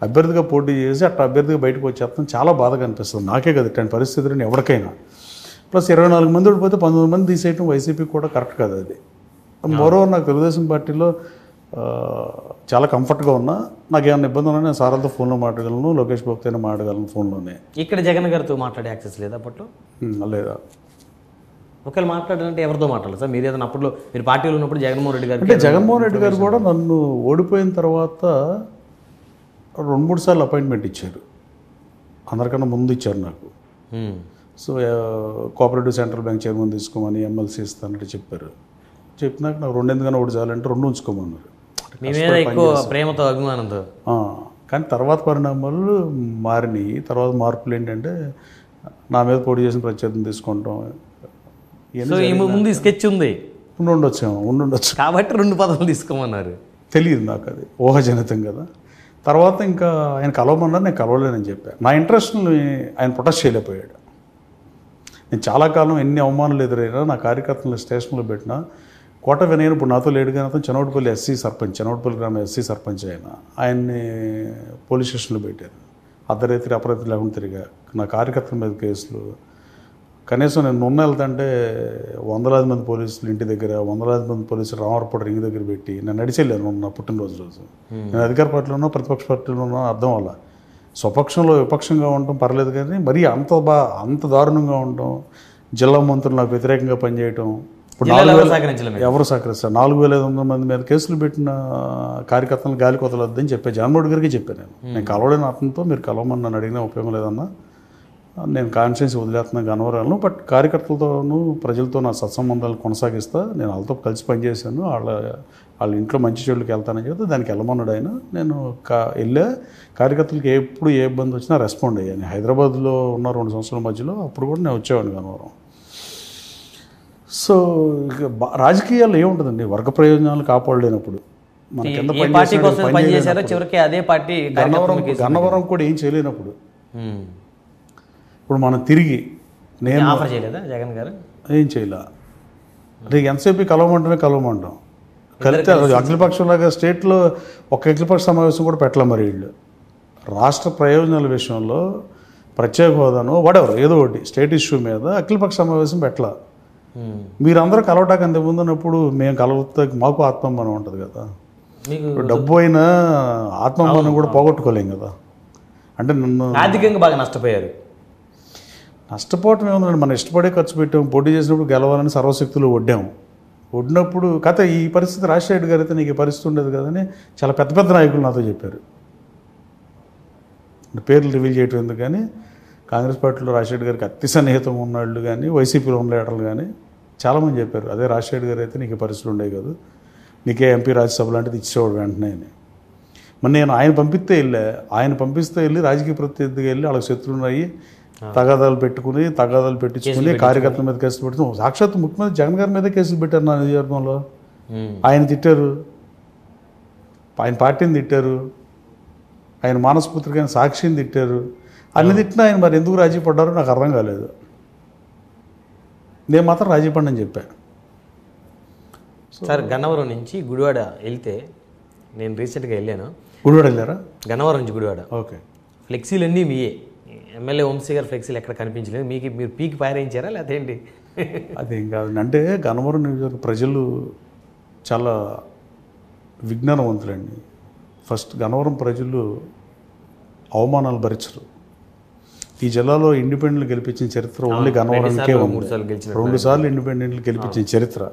అభ్యర్థిగా పోటీ చేసి అట్లా అభ్యర్థిగా బయటకు వచ్చేస్తాం చాలా బాధగా అనిపిస్తుంది. నాకే కదా ఇట్లాంటి పరిస్థితులను ఎవరికైనా. ప్లస్ 24 మంది ఓడిపోతే 19 మంది తీసేయటం వైసీపీ కూడా కరెక్ట్ కాదు. అది మరోవర్ నాకు తెలుగుదేశం పార్టీలో చాలా కంఫర్ట్గా ఉన్నా. నాకు ఏమైనా ఇబ్బంది ఉన్నా నేను సార్లతో ఫోన్లో మాట్లాడగలను, లోకేష్ బాబుతో అయినా మాట్లాడగలను ఫోన్లోనే. ఇక్కడ జగన్ గారితో మాట్లాడే యాక్సెస్ లేదా అప్పట్లో? లేదా. ఒకవేళ మాట్లాడాలంటే ఎవరితో మాట్లాడాలి సార్? మీరు ఏదైనా అప్పట్లో మీరు పార్టీలో ఉన్నప్పుడు జగన్మోహన్ రెడ్డి గారు అంటే జగన్మోహన్ రెడ్డి గారు కూడా నన్ను ఓడిపోయిన తర్వాత 2-3 సార్లు అపాయింట్మెంట్ ఇచ్చారు. అందరికన్నా ముందు ఇచ్చారు నాకు. So cooperative central bank chairman తీసుకోమని ఎమ్మెల్సీ ఇస్తానంటే చెప్పారు. చెప్పినాక నాకు 2 ఎందుకన్నా ఒకటి చాలంటే 2 ఉంచుకోమన్నారు. మీ మీద ఎక్కువ ప్రేమతో అభిమానంతో. కానీ తర్వాత పరిణామాలు మారినాయి. తర్వాత మార్పులు ఏంటంటే నా మీద పోటీ చేసిన ప్రత్యర్థిని తీసుకుంటాం. సో ఈ ముందు స్కెచ్ ఉంది, ఉండుండొచ్చు కాబట్టి 2 పదవులు తీసుకోమన్నారు. తెలియదు నాకు, అది ఊహాజనితం కదా. తర్వాత ఇంకా ఆయన కలవమన్నారు, నేను కలవలేనని చెప్పాను. నా ఇంట్రెస్ట్ని ఆయన ప్రొటెస్ట్ చేయలేకపోయాడు. నేను చాలా కాలం ఎన్ని అవమానాలు ఎదురైనా నా కార్యకర్తలను స్టేషన్లో పెట్టినా కోట వినయన్ ఇప్పుడు నాతో లేడు కానీ అతను చెనోటిపల్లి ఎస్సీ సర్పంచ్, చెనోటిపల్లి గ్రామ ఎస్సీ సర్పంచ్ ఆయన్ని పోలీస్ స్టేషన్లో పెట్టారు. అర్ధరాత్రి అపరాత్రి లేకుండా తిరిగా. నా కార్యకర్తల మీద కేసులు కనీసం నేను నున్న వెళ్తుంటే 100,000 మంది పోలీసులు ఇంటి దగ్గర, 100,000 మంది పోలీసులు రామవరపూడి రింగ్ దగ్గర పెట్టి నేను నడిచెళ్ళాను నా పుట్టినరోజు. నేను అధికార పార్టీలో ఉన్నా ప్రతిపక్ష పార్టీలో ఉన్నా అర్థం వల్ల స్వపక్షంలో విపక్షంగా ఉండటం పర్లేదు, కానీ మరీ అంత దారుణంగా ఉండటం, జిల్లా మంత్రులు నాకు వ్యతిరేకంగా పనిచేయటం. ఇప్పుడు ఎవరు సహకరిస్తారు? 4,500 మంది మీద కేసులు పెట్టిన కార్యకర్తలను గాలి కొతలొద్దని చెప్పాను. జగన్మోహన్ గారికి చెప్పాను. నేను కలవలేని అతనితో మీరు కలవమని నన్ను అడిగినా ఉపయోగం లేదన్నా, నేను కాన్స్టిట్యున్సీ వదిలేస్తున్నాను గన్నవరాలను, బట్ కార్యకర్తలతోనూ ప్రజలతో నా సత్సంబంధాలు కొనసాగిస్తా, నేను వాళ్ళతో కలిసి పనిచేశాను, వాళ్ళ ఇంట్లో మంచి చెడులకు వెళ్తానని చెప్తే దానికి వెళ్ళమన్నాడు ఆయన. నేను వెళ్ళా. కార్యకర్తలకు ఎప్పుడు ఏ ఇబ్బంది వచ్చినా రెస్పాండ్ అయ్యాను. హైదరాబాద్లో ఉన్న 2 సంవత్సరాల మధ్యలో అప్పుడు కూడా నేను వచ్చేవాడిని గన్నవరం. సో ఇక రాజకీయాల్లో ఏముంటుందండి, వర్గ ప్రయోజనాలు కాపాడలేనప్పుడు మన కింద గన్నవరం కూడా ఏం చేయలేనప్పుడు ఇప్పుడు మనం తిరిగి నేను ఆఫర్ చేయలేదా జగన్ గారు? ఏం చేయలే. రేపు ఎంతసేపు కలవమంటాం కలిస్తే అఖిలపక్షంలాగా స్టేట్లో ఒక అఖిలపక్ష సమావేశం కూడా పెట్టలే. మరి వీళ్ళు రాష్ట్ర ప్రయోజనాల విషయంలో ప్రత్యేక హోదాను వాడెవరు ఏదో ఒకటి స్టేట్ ఇష్యూ మీద అఖిలపక్ష సమావేశం పెట్టలా. మీరందరూ కలవటానికి అంత ముందున్నప్పుడు మేము కలవతా మాకు ఆత్మాభిమానం ఉంటుంది కదా. డబ్బు అయినా ఆత్మాభిమానం కూడా పోగొట్టుకోలేం కదా. అంటే నన్ను ఆర్థికంగా బాగా నష్టపోయారు. నష్టపోవటం ఏముందండి, మనం ఇష్టపడే ఖర్చు పెట్టాం. పోటీ చేసినప్పుడు గెలవాలని సర్వశక్తులు వడ్డాము. కథ ఈ పరిస్థితి రాజశేఖర్ గారు అయితే నీకు ఈ పరిస్థితి ఉండదు కదని చాలా పెద్ద పెద్ద నాయకులు నాతో చెప్పారు. పేర్లు రివీల్ చేయటం ఎందుకు కానీ కాంగ్రెస్ పార్టీలో రాజశేఖర్ గారికి అతి సన్నిహితం ఉన్నవాళ్ళు కానీ వైసీపీలో ఉన్న లీడర్లు కానీ చాలామంది చెప్పారు, అదే రాజశేఖర్ గారు అయితే నీకు పరిస్థితులు ఉండేవి కాదు, నీకే ఎంపీ రాజ్యసభ లాంటిది ఇచ్చేవాడు వెంటనే అని. మరి నేను ఆయన పంపిస్తే వెళ్ళి రాజకీయ ప్రత్యర్థిగా వెళ్ళి వాళ్ళకి శత్రువులు అయ్యి తగాదాలు పెట్టించుకుని కార్యకర్తల మీద కేసులు పెడుతూ సాక్షాత్ ముఖ్యమంత్రి జగన్ గారి మీద కేసులు పెట్టారు నా నియోజకవర్గంలో. ఆయన తిట్టారు, ఆయన పార్టీని తిట్టారు, ఆయన మానసపుత్రికైన సాక్షిని తిట్టారు. అన్ని తిట్టినా ఆయన మరి ఎందుకు రాజీ పడ్డారో నాకు అర్థం కాలేదు. నేను మాత్రం రాజీ పడ్డని చెప్పాను. సార్ గన్నవరం నుంచి గుడివాడ వెళ్తే నేను రీసెంట్గా వెళ్ళాను. గుడివాడ వెళ్ళారా? గన్నవరం నుంచి గుడివాడ. ఓకే. ఫ్లెక్సీలు అన్నీ మీయే. ఎమ్మెల్యే వంశీ గారు ఫ్లెక్సీలు ఎక్కడ కనిపించలేదు. మీరు పీకి పారేయించారా లేకపోతే ఏంటి? అదేం కాదు. అంటే గన్నవరం నియోజకవర్గ ప్రజలు చాలా విజ్ఞానవంతులండి. ఫస్ట్ గన్నవరం ప్రజలు అవమానాలు భరించరు. ఈ జిల్లాలో ఇండిపెండెంట్లు గెలిపించిన చరిత్ర ఓన్లీ గన్నవరంకే ఉంది. 2 సార్లు ఇండిపెండెంట్లు గెలిపించిన చరిత్ర.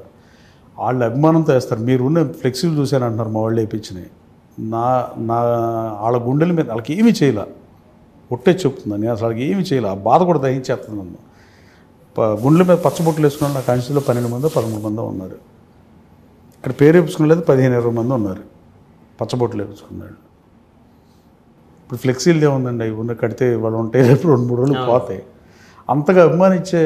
వాళ్ళు అభిమానంతో వేస్తారు. మీరు ఉన్న ఫ్లెక్సీలు చూశానంటున్నారు మా వాళ్ళు వేయించినాయి. నా వాళ్ళ గుండెల మీద వాళ్ళకి ఏమీ చేయలే, ఒట్టే చెప్తున్నాను నేను, అసలు వాళ్ళకి ఏమీ చేయలే. ఆ బాధ కూడా దహించేస్తుంది నన్ను. గుండెల మీద పచ్చబొట్లు వేసుకున్న నా కాన్స్టిట్యూన్సీలో 12 మందో 13 మందో ఉన్నారు. ఇక్కడ పేరు వేపించుకున్నలేదు 15-20 మంది ఉన్నారు పచ్చబొట్లు వేపించుకున్నాడు. ఇప్పుడు ఫ్లెక్సీలు ఏముందండి, అవి ఉన్న కడితే వాళ్ళు ఉంటే 2-3 రోజులు పోతాయి. అంతగా అభిమానించే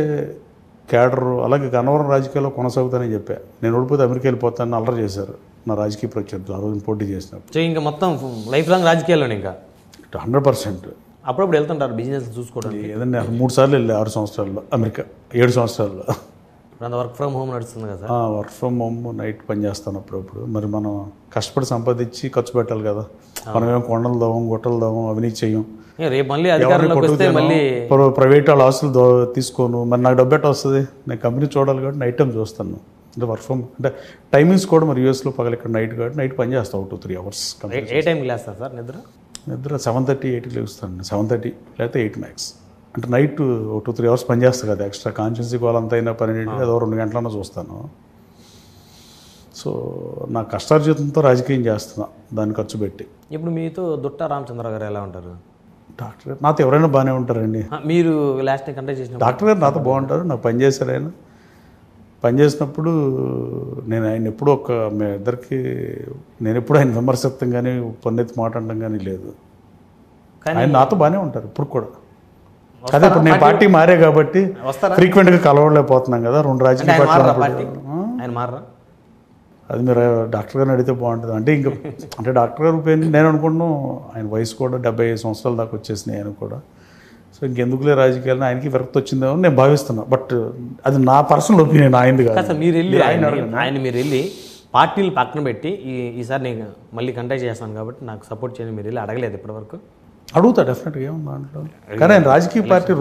కేడరు అలాగే గన్నవరం రాజకీయాల్లో కొనసాగుతానని చెప్పా. నేను ఓడిపోతే అమెరికా వెళ్ళిపోతానని అల్లరి చేశారు నా రాజకీయ ప్రత్యర్థులు ఆ రోజున పోటీ చేసినప్పుడు. ఇంకా మొత్తం లైఫ్ లాంగ్ రాజకీయాల్లోనే ఇంకా 100%. అప్పుడప్పుడు వెళ్తుంటారు బిజినెస్ చూసుకోవడానికి. ఏదన్నా 3 సార్లు వెళ్ళి 6 సంవత్సరాల్లో అమెరికా, 7 సంవత్సరాల్లో. వర్క్ ఫ్రమ్ హోమ్ నడుస్తుంది కదా. వర్క్ ఫ్రమ్ హోమ్ నైట్ పని చేస్తాను అప్పుడప్పుడు. మరి మనం కష్టపడి సంపాదించి ఖర్చు పెట్టాలి కదా. మనమేం కొండలు దావం, గుట్టలు దావం, అవినీతి చెయ్యం. రేపు మళ్ళీ అధికారంలోకి వస్తే మళ్ళీ ప్రైవేట్ వాళ్ళ ఆస్తులు తీసుకోను. మరి నాకు డబ్బు ఎట్ట వస్తుంది? నేను కంపెనీ చూడాలి కాబట్టి నైట్ టైం చూస్తాను. అంటే వర్క్ ఫ్రమ్ అంటే టైమింగ్స్ కూడా మరి యూఎస్లో పగల ఇక్కడ నైట్ కాబట్టి నైట్ పని చేస్తాను 2-3 hours. ఏ టైంకి లేస్తారు సార్ నిద్ర? 7:30-8కి లేస్తాను. 7:30 లేకపోతే 8 మ్యాక్స్. అంటే నైట్ 2-3 hours పని చేస్తాను కదా. ఎక్స్ట్రా కాన్షియన్సీ వాళ్ళంతా అయినా 12 అదో 2 గంటలన్నా చూస్తాను. సో నా కష్టార్జితంతో రాజకీయం చేస్తున్నా, దాన్ని ఖర్చు పెట్టి. ఇప్పుడు మీతో దుట్టా రామచంద్ర గారు ఎలా ఉంటారు? డాక్టర్ గారు నాతో ఎవరైనా బాగానే ఉంటారండి. మీరు లాస్ట్ కంటెక్ట్ చేసిన డాక్టర్ గారు నాతో బాగుంటారు, నాకు పనిచేశారు ఆయన. పనిచేసినప్పుడు నేను ఆయన ఎప్పుడూ మీ ఇద్దరికి నేను ఎప్పుడు ఆయన విమర్శిస్తాం కానీ పన్నెత్తి మాట్లాడడం కానీ లేదు. ఆయన నాతో బాగానే ఉంటారు ఇప్పుడు కూడా. అదే ఇప్పుడు నేను పార్టీ మారే కాబట్టి ఫ్రీక్వెంట్గా కలవలేకపోతున్నాం కదా, 2 రాజకీయ పార్టీలు. ఆయన మారా అది మీరు డాక్టర్ గారిని అడిగితే బాగుంటుంది. అంటే డాక్టర్ గారు పోయింది నేను అనుకుంటున్నాం. ఆయన వయసు కూడా 75 సంవత్సరాల దాకా వచ్చేసినాయి ఆయన కూడా. సో ఇంకెందుకులే రాజకీయాలను ఆయనకి విరక్తి వచ్చిందేమో నేను భావిస్తున్నా. బట్ అది నా పర్సనల్ ఒపీనియన్, ఆయనది కాదు. సార్ మీరు వెళ్ళి మీరు వెళ్ళి పార్టీలు పక్కన పెట్టి ఈసారి నేను మళ్ళీ కంటెక్ట్ చేస్తాను కాబట్టి నాకు సపోర్ట్ చేయని మీరు వెళ్ళి అడగలేదు ఇప్పటివరకు? అడుగుతా డెఫినెట్గా, ఏమన్నా దాంట్లో. కానీ ఆయన రాజకీయ పార్టీ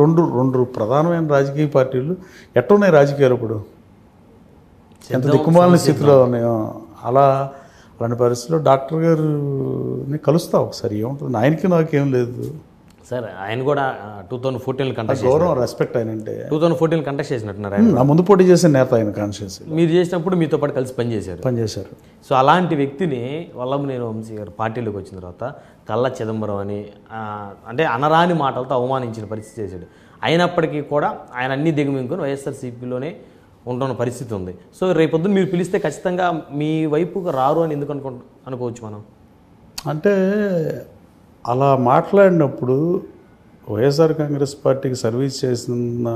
రెండు ప్రధానమైన రాజకీయ పార్టీలు ఎట్టున్నాయి రాజకీయాలు ఇప్పుడు, ఎంత దిక్కుమాలిన స్థితిలో ఉన్నాయో. అలాంటి పరిస్థితిలో డాక్టర్ గారిని కలుస్తా ఒకసారి, ఏముంటుంది. ఆయనకి నాకేం లేదు సార్. ఆయన కూడా 2014 కంటెక్ట్ గౌరవం, రెస్పెక్ట్. ఆయన అంటే 2014 కంటెక్ట్ చేసినట్టున్నారు. ఆయన నా ముందు పోటీ చేసే నేత ఆయన, కాన్షియస్. మీరు చేసినప్పుడు మీతో పాటు కలిసి పనిచేశారు. సో అలాంటి వ్యక్తిని వల్లభనేని వంశీ గారు పార్టీలోకి వచ్చిన తర్వాత కళ్ళ చిదంబరం అని అంటే అనరాని మాటలతో అవమానించిన పరిస్థితి చేశాడు. అయినప్పటికీ కూడా ఆయన అన్ని దిగమింగుకొని వైఎస్ఆర్సీపీలోనే ఉంటున్న పరిస్థితి ఉంది. సో రేపొద్దున మీరు పిలిస్తే ఖచ్చితంగా మీ వైపుకు రారు అని ఎందుకు అనుకోవచ్చు మనం? అంటే అలా మాట్లాడినప్పుడు వైఎస్ఆర్ కాంగ్రెస్ పార్టీకి సర్వీస్ చేసిన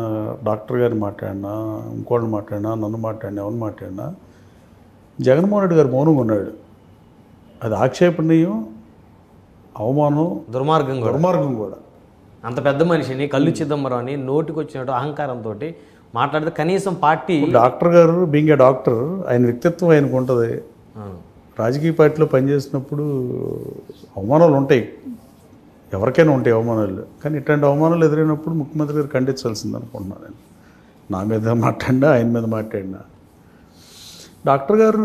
డాక్టర్ గారిని మాట్లాడినా, ఇంకోళ్ళు మాట్లాడినా, నన్ను మాట్లాడినా, ఎవరిని మాట్లాడినా, జగన్మోహన్ రెడ్డి గారు మౌనంగా ఉన్నాడు. అది ఆక్షేపణీయం, అవమానం, దుర్మార్గం కూడా. అంత పెద్ద మనిషిని కళ్ళు చిదంబరం అని నోటికి వచ్చినట్టు అహంకారంతో మాట్లాడితే కనీసం పార్టీ డాక్టర్ గారు బీయింగ్ ఏ డాక్టర్, ఆయన వ్యక్తిత్వం ఆయనకు ఉంటుంది. రాజకీయ పార్టీలో పనిచేసినప్పుడు అవమానాలు ఉంటాయి, ఎవరికైనా ఉంటాయి అవమానాలు. కానీ ఇట్లాంటి అవమానాలు ఎదురైనప్పుడు ముఖ్యమంత్రి గారు ఖండించాల్సింది అనుకుంటున్నాను నేను. నా మీద మాట్లాడినా, ఆయన మీద మాట్లాడినా. డాక్టర్ గారు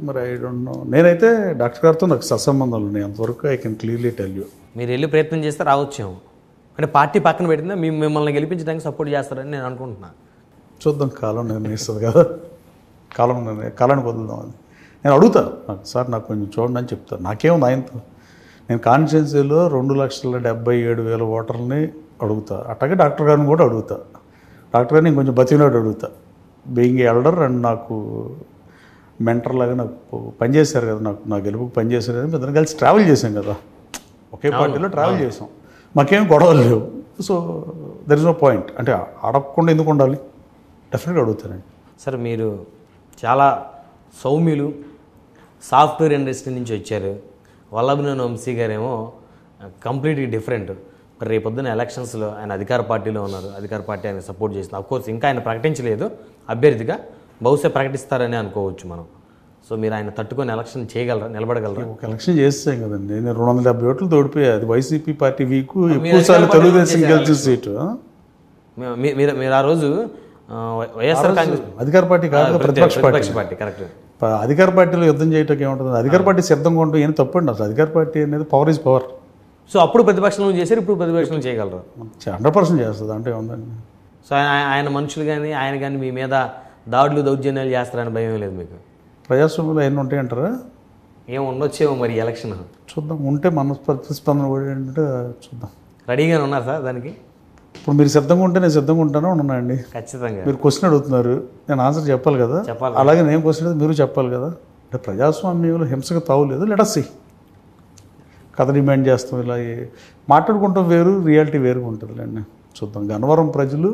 మరి ఐ డోంట్ నో. నేనైతే డాక్టర్ గారితో నాకు సత్సంబంధాలు ఉన్నాయి, అంతవరకు I can clearly tell you. మీరు వెళ్ళి ప్రయత్నం చేస్తే రావచ్చేమో. అంటే పార్టీ పక్కన పెట్టిందా మిమ్మల్ని గెలిపించడానికి సపోర్ట్ చేస్తారని నేను అనుకుంటున్నాను. చూద్దాం, కాలం నిర్ణయిస్తుంది కదా. కాలాన్ని వదులుదాం. అది నేను అడుగుతా, సార్ నాకు కొంచెం చూడండి అని చెప్తాను. నాకేముంది ఆయనతో. నేను కాన్స్టిట్యున్సీలో 2,77,000 ఓటర్లని అడుగుతా. అట్లాగే డాక్టర్ గారిని కూడా అడుగుతా. డాక్టర్ గారిని కొంచెం బతికినాడు అడుగుతా. బీయింగ్ ఎల్డర్ అండ్ నాకు మెంటర్ లాగా నాకు పనిచేశారు కదా, నా గెలుపుకి పనిచేశారు కదా. ఇద్దరు కలిసి ట్రావెల్ చేసాం కదా, ఒకే పార్టీలో ట్రావెల్ చేసాం. మాకేం గొడవలు లేవు. So there is no point. అంటే అడగకుండా ఎందుకు ఉండాలి? డెఫినెట్గా అడుగుతానండి. సార్ మీరు చాలా సౌమ్యులు, సాఫ్ట్వేర్ ఇండస్ట్రీ నుంచి వచ్చారు. వల్లభనేని వంశీ గారేమో కంప్లీట్గా డిఫరెంట్. రేపొద్దున ఎలక్షన్స్లో ఆయన అధికార పార్టీలో ఉన్నారు, అధికార పార్టీ ఆయన సపోర్ట్ చేసింది. అఫ్కోర్స్ ఇంకా ఆయన ప్రకటించలేదు అభ్యర్థిగా, బహుశా ప్రకటిస్తారని అనుకోవచ్చు మనం. సో మీరు ఆయన తట్టుకొని ఎలక్షన్ చేయగలరా, నిలబడగలరా? ఒక ఎలక్షన్ చేస్తాం కదండి. నేను 270 ఓట్లు తోడిపోయాయి. అది వైసీపీ పార్టీ వీకు, ఎక్కువసార్లు తెలుగుదేశం గెలిచిన సీటు. మీరు ఆ రోజు వైఎస్ఆర్ కాంగ్రెస్ అధికార పార్టీ కాదు, ప్రతిపక్ష పార్టీ. కరెక్ట్. అధికార పార్టీలో యుద్ధం చేయటం ఏముంటుంది? అధికార పార్టీ సిద్ధంగా ఉంటుంది, ఏం తప్పండి అసలు. అధికార పార్టీ అనేది పవర్ ఈజ్ పవర్. సో అప్పుడు ప్రతిపక్షంలో చేశారు, ఇప్పుడు ప్రతిపక్షంలో చేయగలరు? 100% చేస్తుంది. అంటే ఉందండి. సో ఆయన మనుషులు కానీ ఆయన కానీ మీ మీద దాడులు దౌర్జన్యాలు చేస్తారని భయం లేదు మీకు? ప్రజాస్వామ్యంలో ఎన్ని ఉంటాయి అంటారా? ఏం ఉండొచ్చేమో మరి ఎలక్షన్ చూద్దాం. ఉంటే మన ప్రతిస్పందన కూడా ఏంటంటే చూద్దాం. రెడీగానే ఉన్నారు సార్ దానికి? ఇప్పుడు మీరు సిద్ధంగా ఉంటే నేను సిద్ధంగా ఉంటానో ఉన్నానండి. ఖచ్చితంగా. మీరు క్వశ్చన్ అడుగుతున్నారు, నేను ఆన్సర్ చెప్పాలి కదా. అలాగే నేను క్వశ్చన్ అడిగితే మీరు చెప్పాలి కదా. అంటే ప్రజాస్వామ్యంలో హింసకు తావులేదు. Let us see. కథ డిమాండ్ చేస్తాం, ఇలా మాట్లాడుకుంటాం వేరు, రియాలిటీ వేరుగా ఉంటుందిలేండి. చూద్దాం. గన్నవరం ప్రజలు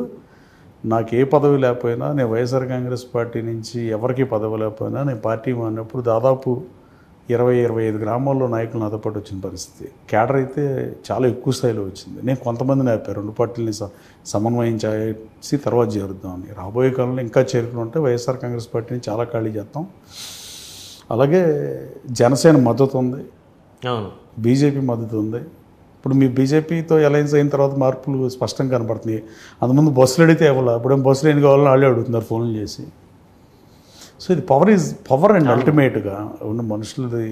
నాకు ఏ పదవి లేకపోయినా, నేను వైఎస్ఆర్ కాంగ్రెస్ పార్టీ నుంచి ఎవరికి పదవి లేకపోయినా, నేను పార్టీ మారినప్పుడు దాదాపు 20-25 గ్రామాల్లో నాయకులు నాతో పాటు వచ్చిన పరిస్థితి. క్యాడర్ అయితే చాలా ఎక్కువ స్థాయిలో వచ్చింది. నేను కొంతమందిని ఆపారు, 2 పార్టీలని సమన్వయం చేసి తర్వాత చేరుద్దామని. రాబోయే కాలంలో ఇంకా చేరుకుని ఉంటే వైఎస్ఆర్ కాంగ్రెస్ పార్టీని చాలా ఖాళీ చేస్తాం. అలాగే జనసేన మద్దతు ఉంది, అవును, బీజేపీ మద్దతు ఉంది. ఇప్పుడు మీ బీజేపీతో అలయన్స్ అయిన తర్వాత మార్పులు స్పష్టంగా కనపడుతున్నాయి. అంతకుముందు బస్సులు అడిగితే ఇవ్వాలి, అప్పుడేం బస్సులు ఎన్ని కావాలని వాళ్ళే అడుగుతున్నారు ఫోన్లు చేసి. సో ఇది పవర్ అండ్ అల్టిమేట్గా ఉన్న మనుషులది.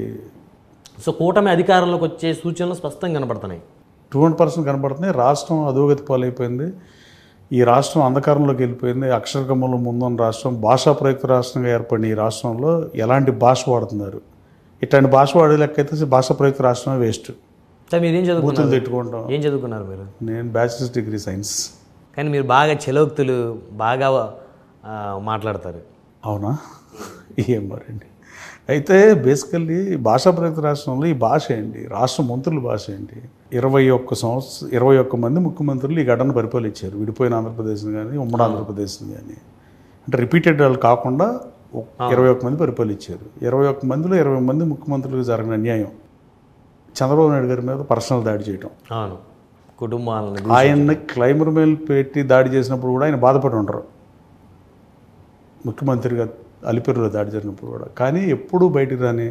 సో కూటమి అధికారంలోకి వచ్చే సూచనలు స్పష్టంగా కనపడుతున్నాయి, 200% కనపడుతున్నాయి. రాష్ట్రం అధోగతి పాలైపోయింది. ఈ రాష్ట్రం అంధకారంలోకి వెళ్ళిపోయింది. అక్షరకమ్మంలో ముందున్న రాష్ట్రం, భాషా ప్రయుక్త రాష్ట్రంగా ఏర్పడిన ఈ రాష్ట్రంలో ఎలాంటి భాష వాడుతున్నారు? ఇట్లాంటి భాష వాడే లెక్కైతే భాషా ప్రయుక్త రాష్ట్రమే వేస్ట్. సార్ మీరు ఏం బూతులు చదువుకున్నారు? తిట్టుకుంటాం. ఏం చదువుకున్నారు మీరు? నేను బ్యాచిలర్స్ డిగ్రీ సైన్స్. కానీ మీరు బాగా చలోక్తులు బాగా మాట్లాడతారు. అవునా? ఏం మరండి. అయితే బేసికల్లీ భాషా ప్రగతి రాష్ట్రంలో ఈ భాష ఏంటి, రాష్ట్ర మంత్రుల భాష ఏంటి? 21 మంది ముఖ్యమంత్రులు ఈ గడ్డను పరిపాలించారు, విడిపోయిన ఆంధ్రప్రదేశ్ని కానీ ఉమ్మడి ఆంధ్రప్రదేశ్ని కానీ. అంటే రిపీటెడ్ వాళ్ళు కాకుండా 21 మంది పరిపాలించారు. 21 మందిలో 20 మంది ముఖ్యమంత్రులకు జరిగిన అన్యాయం చంద్రబాబు నాయుడు గారి మీద పర్సనల్ దాడి చేయడం. అవును, కుటుంబాలను ఆయన్ని క్లైమర్ మేల్ పెట్టి దాడి చేసినప్పుడు కూడా ఆయన బాధపడి ఉంటారు, ముఖ్యమంత్రిగా అలిపిరిలో దాడి జరిగినప్పుడు కూడా. కానీ ఎప్పుడూ బయటికి రాని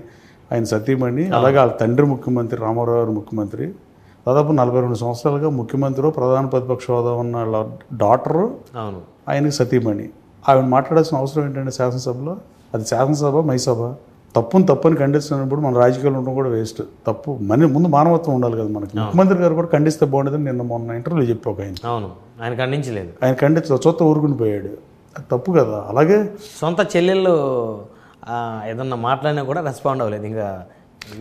ఆయన సతీమణి, అలాగే వాళ్ళ తండ్రి ముఖ్యమంత్రి రామారావు గారు ముఖ్యమంత్రి, దాదాపు 42 సంవత్సరాలుగా ముఖ్యమంత్రి, ప్రధాన ప్రతిపక్ష హోదా ఉన్న వాళ్ళ డాటరు అవును ఆయనకి సతీమణి. ఆవిడ మాట్లాడాల్సిన అవసరం ఏంటంటే శాసనసభలో, అది శాసనసభ మైసభ, తప్పుని ఖండిస్తున్నప్పుడు మన రాజకీయాలు ఉండడం కూడా వేస్ట్. తప్పు ముందు మానవత్వం ఉండాలి కదా మనకి. ముఖ్యమంత్రి గారు కూడా ఖండిస్తే బాగుండేదని నిన్న మొన్న ఇంటర్వ్యూలో చెప్పి ఒక ఆయన. అవును, ఆయన ఖండించలేదు. ఆయన చొత్త ఊరుకుని పోయాడు, అది తప్పు కదా. అలాగే సొంత చెల్లెళ్ళు ఏదన్నా మాట్లాడినా కూడా రెస్పాండ్ అవ్వలేదు. ఇంకా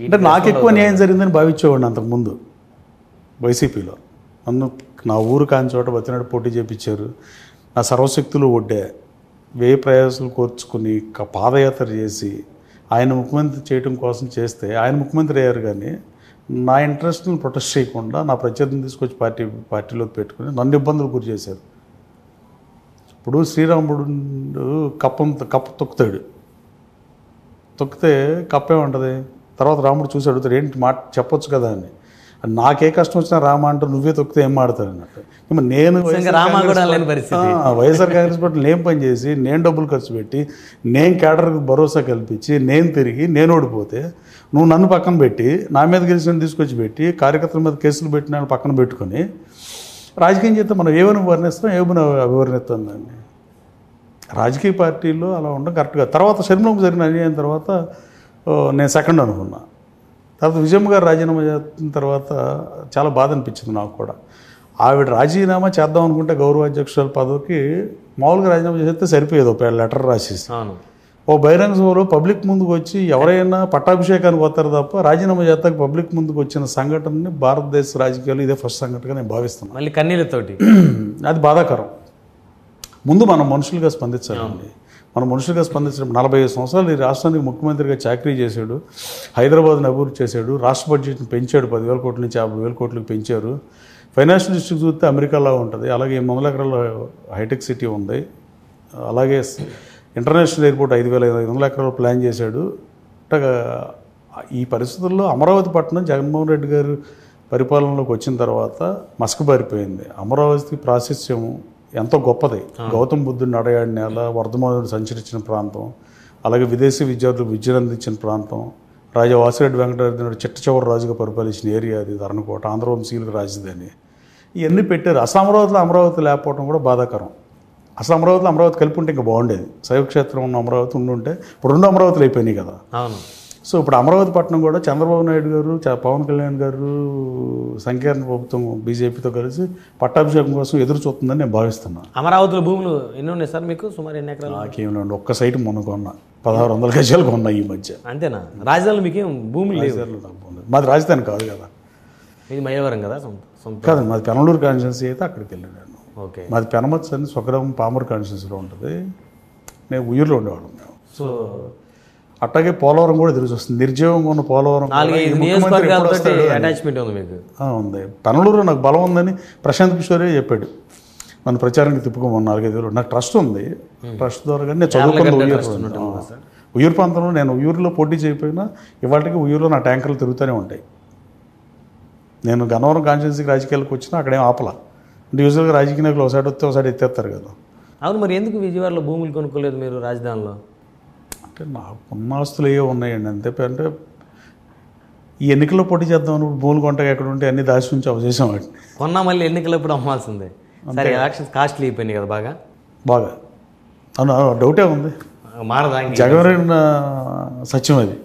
అంటే నాకు ఎక్కువ న్యాయం జరిగిందని భావించేవాడిని అంతకుముందు వైసీపీలో. నన్ను నా ఊరు కాని చోట బతినాడు పోటీ చేయించారు, నా సర్వశక్తులు ఒడ్డే వ్యయ ప్రయాసాలు కోర్చుకుని పాదయాత్ర చేసి ఆయన ముఖ్యమంత్రి చేయడం కోసం చేస్తే ఆయన ముఖ్యమంత్రి అయ్యారు. కానీ నా ఇంట్రెస్ట్ని ప్రొటెస్ట్ చేయకుండా నా ప్రత్యర్థిని తీసుకొచ్చి పార్టీలో పెట్టుకుని నన్ను ఇబ్బందులు గురి చేశారు. ఇప్పుడు శ్రీరాముడు కప్ప తొక్కితే కప్పే ఉంటుంది. తర్వాత రాముడు చూసి అడుగుతాడు, ఏంటి మాట చెప్పొచ్చు కదా అని. నాకే కష్టం వచ్చినా రామ అంటూ నువ్వే తొక్కితే ఏం మాడతారు అన్నట్టు. నేను వైఎస్ఆర్ కాంగ్రెస్ పార్టీలో నేను పనిచేసి, నేను డబ్బులు ఖర్చు పెట్టి, నేను కేడర్కి భరోసా కల్పించి, నేను తిరిగి నేను ఓడిపోతే నువ్వు నన్ను పక్కన పెట్టి, నా మీద గెలిచిన తీసుకొచ్చి పెట్టి, కార్యకర్తల మీద కేసులు పెట్టిన పక్కన పెట్టుకొని రాజకీయం చేస్తే మనం ఏమైనా వర్ణిస్తాం, ఏమైనా అభివర్ణిస్తాం దాన్ని. రాజకీయ పార్టీల్లో అలా ఉండడం కరెక్ట్గా. తర్వాత షర్మిలకు జరిగిన అన్యాయం తర్వాత నేను సెకండ్ అనుకున్నా. తర్వాత విజయమ్మ గారు రాజీనామా చేసిన తర్వాత చాలా బాధ అనిపించింది నాకు కూడా. ఆవిడ రాజీనామా చేద్దాం అనుకుంటే గౌరవాధ్యక్షుల పదవికి మామూలుగా రాజీనామా చేస్తే సరిపోయేది, ఒక లెటర్ రాసేసి. ఓ బహిరంగ సభలో పబ్లిక్ ముందుకు వచ్చి ఎవరైనా పట్టాభిషేకానికి వస్తారు తప్ప రాజీనామా చేస్తాక పబ్లిక్ ముందుకు వచ్చిన సంఘటనని భారతదేశ రాజకీయాలు ఇదే ఫస్ట్ సంఘటనగా నేను భావిస్తున్నాను. మళ్ళీ కన్నీళ్ళతోటి అది బాధాకరం. ముందు మనం మనుషులుగా స్పందించాలండి. మన మనుషులుగా స్పందించడం. 45 సంవత్సరాలు ఈ రాష్ట్రానికి ముఖ్యమంత్రిగా చాకరీ చేశాడు, హైదరాబాద్ని అభివృద్ధి చేశాడు, రాష్ట్ర బడ్జెట్ని పెంచాడు, 10,000 కోట్ల నుంచి 50,000 కోట్లకు పెంచారు. ఫైనాన్షియల్ డిస్ట్రిక్ట్ చూస్తే అమెరికాలో ఉంటుంది. అలాగే 800 ఎకరాల హైటెక్ సిటీ ఉంది. అలాగే ఇంటర్నేషనల్ ఎయిర్పోర్ట్ 5,500 ఎకరాలు ప్లాన్ చేశాడు. ఈ పరిస్థితుల్లో అమరావతి పట్టణం జగన్మోహన్ రెడ్డి గారు పరిపాలనలోకి వచ్చిన తర్వాత మసకబారిపోయింది. అమరావతి ప్రాశస్త్యము ఎంతో గొప్పది. గౌతమ బుద్ధుడు నడయాడిన నేల, వర్ధమానుడు సంచరించిన ప్రాంతం, అలాగే విదేశీ విద్యార్థులకు విద్యను అందించిన ప్రాంతం, రాజా వాసిరెడ్డి వెంకటరెడ్డి చిట్ట చివరి రాజుగా పరిపాలించిన ఏరియా అది ధరణకోట, ఆంధ్రవంశీయులకు రాజధాని. ఇవన్నీ పెట్టారు. అమరావతి లేకపోవడం కూడా బాధాకరం. అసలు అమరావతి కలిపి ఉంటే ఇంకా బాగుండేది. శైవక్షేత్రం ఉన్న అమరావతి ఉండుంటే ఇప్పుడు 2 అమరావతులు అయిపోయినాయి కదా. అవును. సో ఇప్పుడు అమరావతి పట్టణం కూడా చంద్రబాబు నాయుడు గారు, పవన్ కళ్యాణ్ గారు, సంకీర్ణ ప్రభుత్వం బీజేపీతో కలిసి పట్టాభిషేకం కోసం ఎదురు చూస్తుందని నేను భావిస్తున్నాను. అమరావతిలో భూములు ఎన్ని ఉన్నాయి సార్ మీకు? సుమారు ఎన్ని ఎకరాలు? నాకేమిలండి, ఒక్క సైట్ మొన్న కొన్నా 1600 గజాలు కొన్నా ఈ మధ్య. అంతేనా? రాజధానిలో మీకేం భూములు లేవు? మాది రాజధాని కాదు కదా, ఇది మైలవరం కదా సొంత కాదు. మాది పెనమలూరు కాన్స్టిట్యున్సీ అయితే అక్కడికి వెళ్ళాను నేను. ఓకే. మాది పెనమత్స్ అని స్వగ్రామం పామూరు కాన్స్టిట్యున్సీలో ఉంటుంది. నేను ఉయ్యూరులో ఉండేవాడు. మేము సో అట్లాగే పోలవరం కూడా తెలిసి వస్తుంది. నిర్జీవంగా ఉన్న పోలవరం అటాచ్మెంట్ ఉంది మీకు? ఉంది. పెనమలూరులో నాకు బలం ఉందని ప్రశాంత్ కిషోరే చెప్పాడు. నన్ను ప్రచారానికి తిప్పుకోమని 4-5 రోజులు. నాకు ట్రస్ట్ ఉంది. ట్రస్ట్ ద్వారా కానీ నేను చదువుకున్న ఉయ్యూరు ప్రాంతంలో, నేను ఉయ్యూరులో పోటీ చేయకపోయినా ఇవాళకి ఉయ్యూరులో నా ట్యాంకర్లు తిరుగుతూనే ఉంటాయి. నేను గన్నవరం కాన్స్టిట్యున్సీకి రాజకీయాలకు వచ్చినా అక్కడేం ఆపలా. అంటే యూజువల్గా రాజకీయ నాయకులు ఒకసారి వస్తే ఒకసారి ఎత్తేస్తారు కదా. అవును. మరి ఎందుకు విజయవాడలో భూములు కొనుక్కోలేదు మీరు రాజధానిలో? అంటే నాకు ఉన్న ఆస్తులు ఏవో ఉన్నాయండి అంతే. అంటే ఈ ఎన్నికల్లో పోటీ చేద్దామని భూములు కొంటగా ఎక్కడ ఉంటే అన్ని దాచి ఉంచి అవచేసాం వాటిని. కొన్నా మళ్ళీ ఎన్నికలప్పుడు అమ్మాల్సిందే. సరే, ఎలక్షన్స్ కాస్ట్లీ అయిపోయినాయి కదా బాగా. అవును, డౌటే ఉంది. మారదా? జగన్ సత్యం అది.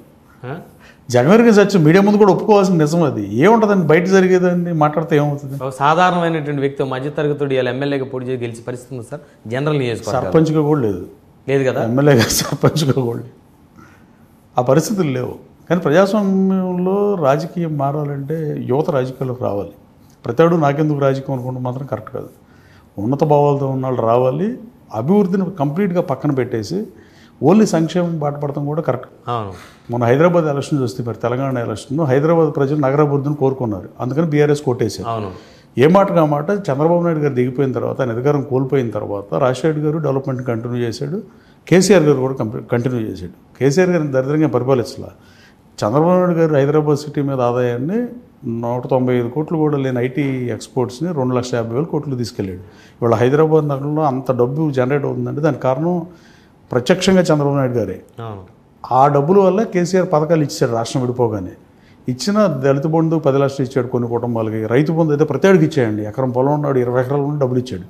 జగన్ సత్యం మీడియా ముందు కూడా ఒప్పుకోవాల్సిన నిజం అది. ఏముంటుందండి బయట జరిగేదాన్ని మాట్లాడితే ఏమవుతుంది? సాధారణమైనటువంటి వ్యక్తి మధ్యతరగతుడు ఇలా ఎమ్మెల్యేగా పోటీ చేసి గెలిచి పరిస్థితి ఉంది సార్. జనరల్ నియోజకవర్గం సర్పంచ్గా కూడా లేదు కదా, ఎమ్మెల్యేగా సర్పంచ్గా కూడా ఆ పరిస్థితులు లేవు. కానీ ప్రజాస్వామ్యంలో రాజకీయం మారాలంటే యువత రాజకీయాల్లోకి రావాలి. ప్రతివాడు నాకెందుకు రాజకీయం అనుకుంటే మాత్రం కరెక్ట్ కాదు. ఉన్నత భావాలతో ఉన్న వాళ్ళు రావాలి. అభివృద్ధిని కంప్లీట్గా పక్కన పెట్టేసి ఓన్లీ సంక్షేమం బాట పడతాం కూడా కరెక్ట్. మన హైదరాబాద్ ఎలక్షన్ చూస్తే మరి తెలంగాణ ఎలక్షన్ హైదరాబాద్ ప్రజలు నగరాభివృద్ధిని కోరుకున్నారు. అందుకని బీఆర్ఎస్ కోటేశారు. ఏ మాటగా మాట చంద్రబాబు నాయుడు గారు దిగిపోయిన తర్వాత, ఆయన అధికారం కోల్పోయిన తర్వాత రాజశేఖర్ గారు డెవలప్మెంట్ కంటిన్యూ చేశాడు. కేసీఆర్ గారు కూడా కంటిన్యూ చేశాడు. కేసీఆర్ గారిని దరిద్రంగా పరిపాలించాల. చంద్రబాబు నాయుడు గారు హైదరాబాద్ సిటీ మీద ఆదాయాన్ని 195 కోట్లు కూడా లేని ఐటీ ఎక్స్పోర్ట్స్ని 2,50,000 కోట్లు తీసుకెళ్ళాడు. ఇవాళ హైదరాబాద్ నగరంలో అంత డబ్బు జనరేట్ అవుతుందంటే దానికి కారణం ప్రత్యక్షంగా చంద్రబాబు నాయుడు గారే. ఆ డబ్బుల వల్ల కేసీఆర్ పథకాలు ఇచ్చాడు. రాష్ట్రం విడిపోగానే ఇచ్చిన దళిత బంధు 10 లక్షలు ఇచ్చాడు కొన్ని కుటుంబాలకి. రైతు బంధు అయితే ప్రతి ఆడికి ఇచ్చాయండి. ఎకరం పొలం ఉన్నాడు, 20 ఎకరాలు ఉన్న డబ్బులు ఇచ్చాడు.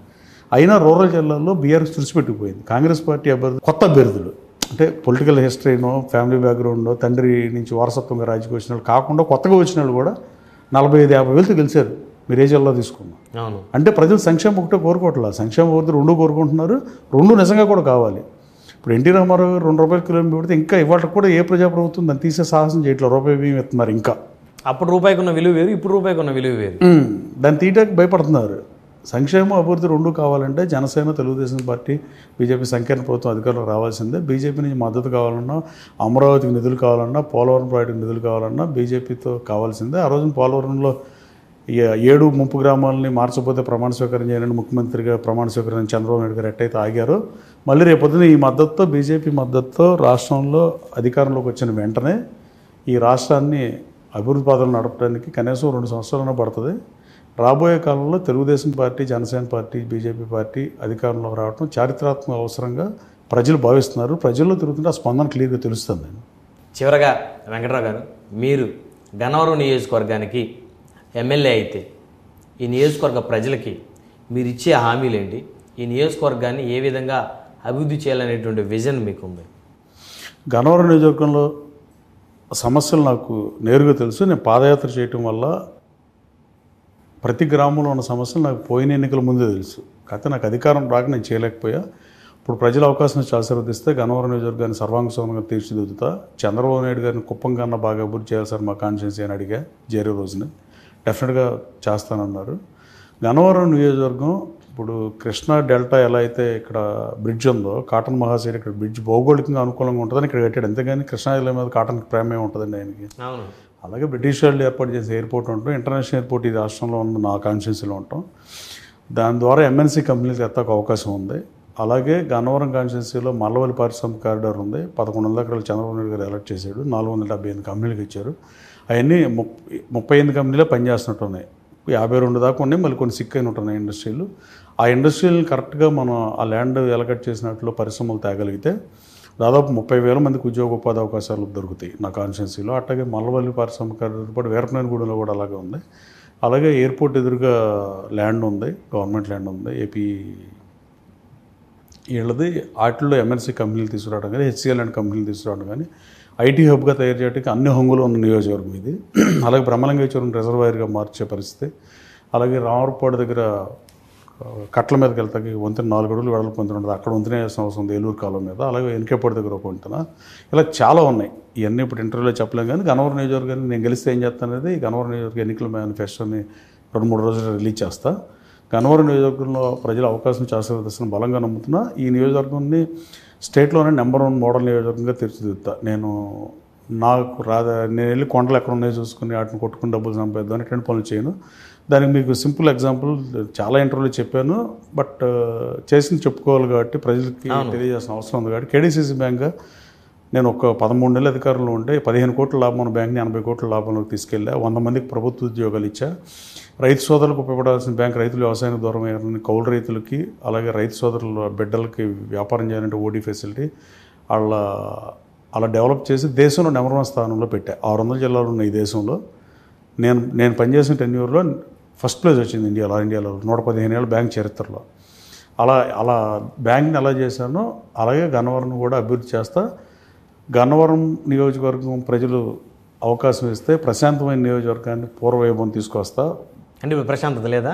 అయినా రూరల్ జిల్లాల్లో బీఆర్ఎస్ తుడిచిపెట్టుకుపోయింది. కాంగ్రెస్ పార్టీ అభ్యర్థులు కొత్త అభ్యర్థులు అంటే పొలిటికల్ హిస్టరీనో ఫ్యామిలీ బ్యాక్గ్రౌండో తండ్రి నుంచి వారసత్వంగా రాజకీయ వచ్చిన వాళ్ళు కాకుండా కొత్తగా వచ్చిన వాళ్ళు కూడా 45-50 వేలతో గెలిచారు. మీరు ఏ జిల్లా తీసుకున్నాం అంటే ప్రజలు సంక్షేమం ఒకటే కోరుకోవట్లేదు, సంక్షేమ అభివృద్ధి 2 కోరుకుంటున్నారు. 2 నిజంగా కూడా కావాలి. ఇప్పుడు ఎన్టీ రామారావు గారు 2 రూపాయల కిలో పెడితే ఇంకా ఇవాళ కూడా ఏ ప్రజాప్రభుత్వం దాన్ని తీసే సాహసం చేయట్లేదు. రూపాయి బియ్యం ఇస్తున్నారు. ఇంకా అప్పుడు రూపాయికి ఉన్న విలువ వేరు, ఇప్పుడు రూపాయికి ఉన్న విలువ వేరు. దాన్ని తీయడానికి భయపడుతున్నారు. సంక్షేమం అభివృద్ధి 2 కావాలంటే జనసేన, తెలుగుదేశం పార్టీ, బీజేపీ సంకీర్ణ ప్రభుత్వం అధికారంలోకి రావాల్సిందే. బీజేపీ నుంచి మద్దతు కావాలన్నా, అమరావతికి నిధులు కావాలన్నా, పోలవరం ప్రాజెక్టుకి నిధులు కావాలన్నా బీజేపీతో కావాల్సిందే. ఆ రోజున పోలవరంలో 7 ముంపు గ్రామాలని మార్చకపోతే ప్రమాణ స్వీకారం చేయాలని ముఖ్యమంత్రిగా ప్రమాణ స్వీకారం చంద్రబాబు నాయుడు గారు ఎట్టయితే ఆగారో, మళ్ళీ రేపొద్దున ఈ మద్దతుతో, బీజేపీ మద్దతుతో రాష్ట్రంలో అధికారంలోకి వచ్చిన వెంటనే ఈ రాష్ట్రాన్ని అభివృద్ధి పాదలు నడపడానికి కనీసం 2 సంవత్సరాలైనా పడుతుంది. రాబోయే కాలంలో Telugu Desam party, Janasena party, BJP party అధికారంలోకి రావడం చారిత్రాత్మక అవసరంగా ప్రజలు భావిస్తున్నారు. ప్రజల్లో తిరుగుతుంటే ఆ స్పందన క్లియర్గా తెలుస్తుంది. చివరగా వెంకట్రావు గారు, మీరు గన్నవరం నియోజకవర్గానికి ఎమ్మెల్యే అయితే ఈ నియోజకవర్గ ప్రజలకి మీరు ఇచ్చే హామీలు ఏంటి? ఈ నియోజకవర్గాన్ని ఏ విధంగా అభివృద్ధి చేయాలనేటువంటి విజన్ మీకు ఉంది? గన్నవరం నియోజకవర్గంలో సమస్యలు నాకు నేరుగా తెలుసు. నేను పాదయాత్ర చేయటం వల్ల ప్రతి గ్రామంలో ఉన్న సమస్యలు నాకు పోయిన ఎన్నికల ముందే తెలుసు. కాకపోతే నాకు అధికారం రాక నేను చేయలేకపోయా. ఇప్పుడు ప్రజల అవకాశం ఇచ్చి ఆశీర్వదిస్తే గన్నవరం నియోజకవర్గాన్ని సర్వాంగ సౌందర్యంగా తీర్చిదిద్దుతా. చంద్రబాబు నాయుడు గారిని కుప్పం కన్నా బాగా అభివృద్ధి చేయాలి సార్ మా కాన్స్టిట్యున్సీ అని అడిగా చేరే రోజున. డెఫినెట్గా చేస్తానన్నారు. గన్నవరం నియోజకవర్గం ఇప్పుడు కృష్ణా డెల్టా ఎలా అయితే ఇక్కడ బ్రిడ్జ్ ఉందో, కాటన్ మహాశైలి ఇక్కడ బ్రిడ్జ్ భౌగోళికంగా అనుకూలంగా ఉంటుందని ఇక్కడ కట్టాడు. అంతేగాని కృష్ణా జిల్లా మీద కాటన్కి ప్రేమే ఉంటుందండి ఆయనకి. అలాగే బ్రిటిష్ వాళ్ళు ఏర్పాటు చేసే ఎయిర్పోర్ట్ ఉంటాం, ఇంటర్నేషనల్ ఎయిర్పోర్ట్ ఈ రాష్ట్రంలో ఉన్న నా కాన్స్టిట్యున్సీలో ఉంటాం. దాని ద్వారా ఎంఎన్సీ కంపెనీలకు ఎత్తాక అవకాశం ఉంది. అలాగే గన్నవరం కాన్స్టిట్యున్సీలో మల్లవల్లి పారిశ్రామిక కారిడార్ ఉంది. 1100 ఎకరాలు చంద్రబాబు నాయుడు గారు ఎలక్ట్ చేశాడు. 478 కంపెనీలకు ఇచ్చారు. అవన్నీ 38 కంపెనీలే పనిచేస్తున్నట్టు ఉన్నాయి. 52 దాకా ఉన్నాయి. మళ్ళీ కొన్ని సిక్ అయిన ఉంటున్నాయి ఇండస్ట్రీలు. ఆ ఇండస్ట్రీలు కరెక్ట్గా మనం ఆ ల్యాండ్ ఎలకట్ చేసినట్లు పరిశ్రమలు తేగలిగితే దాదాపు 30,000 మందికి ఉద్యోగ ఉపాధి అవకాశాలు దొరుకుతాయి నా కాన్స్టిట్యున్సీలో. అట్లాగే మల్లవల్లి పారిశ్రామిక పాటు వీరపనేనిగూడెంలో కూడా అలాగే ఉంది. అలాగే ఎయిర్పోర్ట్ ఎదురుగా ల్యాండ్ ఉంది, గవర్నమెంట్ ల్యాండ్ ఉంది. ఏపీ వీళ్ళది. వాటిల్లో ఎంఎన్సీ కంపెనీలు తీసుకురావడం కానీ, హెచ్సిఎల్ అండ్ కంపెనీలు తీసుకురావడం కానీ, ఐటీ హబ్గా తయారు చేయడానికి అన్ని హంగులు ఉన్న నియోజకవర్గం ఇది. అలాగే బ్రహ్మలింగేశ్వరం రిజర్వాయర్గా మార్చే పరిస్థితి. అలాగే రామరపాడు దగ్గర కట్ల మీదకి వెళ్తాకి వంతెన 4 అడుగులు వెడల్పు వంతెన ఉంటుంది. అక్కడ వంతెన వేసిన అవసరం ఉంది ఏలూరు కాలం మీద. అలాగే ఎన్కేపాడు దగ్గర ఒక వంతెన. ఇలా చాలా ఉన్నాయి. ఇవన్నీ ఇప్పుడు ఇంటర్వ్యూలో చెప్పలేం. కానీ గన్నవరం నియోజకవర్గాన్ని నేను గెలిస్తే ఏం చేస్తాను అనేది గన్నవరం నియోజకవర్గ ఎన్నికల మేనిఫెస్టోని 2-3 రోజులు రిలీజ్ చేస్తా. గన్నవరం నియోజకవర్గంలో ప్రజల అవకాశం ఆశీర్వదిస్తున్న బలంగా నమ్ముతున్నా. ఈ నియోజకవర్గాన్ని స్టేట్లోనే నెంబర్ 1 మోడల్ నియోజకవర్గంగా తీర్చిదిద్దుతా. నేను వెళ్ళి కొండలు ఎక్కడ ఉన్నాయో చూసుకుని వాటిని కొట్టుకుని డబ్బులు సంపాదిద్దాం ఎటువంటి పనులు చేయను. దానికి మీకు సింపుల్ ఎగ్జాంపుల్ చాలా ఇంటర్వ్యూలో చెప్పాను. బట్ చేసింది చెప్పుకోవాలి కాబట్టి ప్రజలకి తెలియజేసిన అవసరం ఉంది కాబట్టి కేడీసీసీ బ్యాంక్గా నేను ఒక 13 నెలల అధికారంలో ఉంటే 15 కోట్ల లాభం ఉన్న బ్యాంక్ని 80 కోట్ల లాభంలోకి తీసుకెళ్ళా. 100 మందికి ప్రభుత్వ ఉద్యోగాలు ఇచ్చా. రైతు సోదరులకు ఉపయోగపడాల్సిన బ్యాంక్ రైతులు వ్యవసాయానికి దూరం అయ్యారని కౌలు రైతులకి, అలాగే రైతు సోదరుల బిడ్డలకి వ్యాపారం చేయాలంటే ఓడీ ఫెసిలిటీ అలా డెవలప్ చేసి దేశంలో నెంబర్ 1 స్థానంలో పెట్టా. 600 జిల్లాలు ఉన్న ఈ దేశంలో నేను పనిచేసిన టెన్యూర్లో ఫస్ట్ ప్లేస్ వచ్చింది ఇండియాలో 115 ఏళ్ళ బ్యాంక్ చరిత్రలో. అలా బ్యాంక్ని ఎలా చేశానో అలాగే గన్నవరం కూడా అభివృద్ధి చేస్తా. గన్నవరం నియోజకవర్గం ప్రజలు అవకాశం ఇస్తే ప్రశాంతమైన నియోజకవర్గాన్ని పూర్వవైభవం తీసుకొస్తా. అంటే ఇప్పుడు ప్రశాంతత లేదా?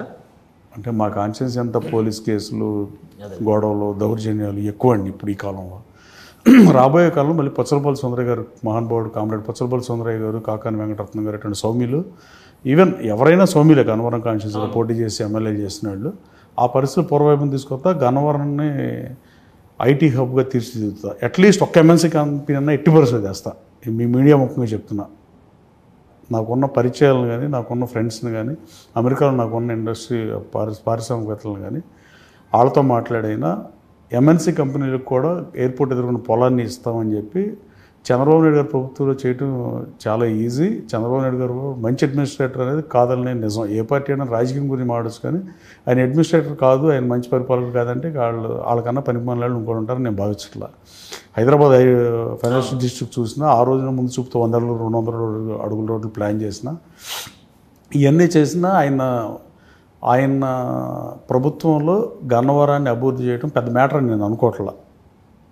అంటే మా కాన్స్టిట్యున్సీ అంతా పోలీస్ కేసులు, గొడవలు, దౌర్జన్యాలు ఎక్కువ అండి ఇప్పుడు ఈ కాలంలో. రాబోయే కాలంలో మళ్ళీ పచ్చలపల్లి సుందరయ్య గారు, మహానుభావుడు కామ్రేడ్ పచ్చలపల్లి సుందరయ్య గారు, కాకాని వెంకటరత్నం గారు అటువంటి సౌమ్యులు, ఈవెన్ ఎవరైనా సౌమ్యులే గన్నవరం కాన్స్టిట్యూన్సీలో పోటీ చేసి ఎమ్మెల్యే చేసిన వాళ్ళు ఆ పరిస్థితులు పూర్వవైపున తీసుకొస్తా గన్నవరాన్ని ఐటీ హబ్గా తీర్చిదిద్దుతా. అట్లీస్ట్ ఒక్క ఎంఎన్సీ కంపెనీ అన్నా ఎట్టి పరిస్థితి చేస్తా. మీ మీడియా ముఖ్యంగా చెప్తున్నా. నాకున్న పరిచయాలను కానీ, నాకున్న ఫ్రెండ్స్ని కానీ, అమెరికాలో నాకున్న ఇండస్ట్రీ పారిశ్రామికవేత్తలను కానీ వాళ్ళతో మాట్లాడైనా ఎంఎన్సీ కంపెనీలకు కూడా ఎయిర్పోర్ట్ ఎదుర్కొన్న పొలాన్ని ఇస్తామని చెప్పి చంద్రబాబు నాయుడు గారు ప్రభుత్వంలో చేయడం చాలా ఈజీ. చంద్రబాబు నాయుడు గారు మంచి అడ్మినిస్ట్రేటర్ అనేది కాదని నిజం. ఏ పార్టీ అయినా రాజకీయం గురించి మాట్లాడచ్చు, కానీ ఆయన అడ్మినిస్ట్రేటర్ కాదు, ఆయన మంచి పరిపాలన కాదంటే వాళ్ళకన్నా పనికి మనలాళ్ళు ఇంకోటి ఉంటారని నేను భావించట్లా. హైదరాబాద్ ఫైనాన్షియల్ డిస్ట్రిక్ట్ చూసినా ఆ రోజున ముందు చూపుతూ 100 అడుగులు 200 అడుగుల రోడ్లు ప్లాన్ చేసిన ఇవన్నీ చేసినా ఆయన ప్రభుత్వంలో గన్నవరాన్ని అభివృద్ధి చేయడం పెద్ద మ్యాటర్ అని నేను అనుకోవట్లా.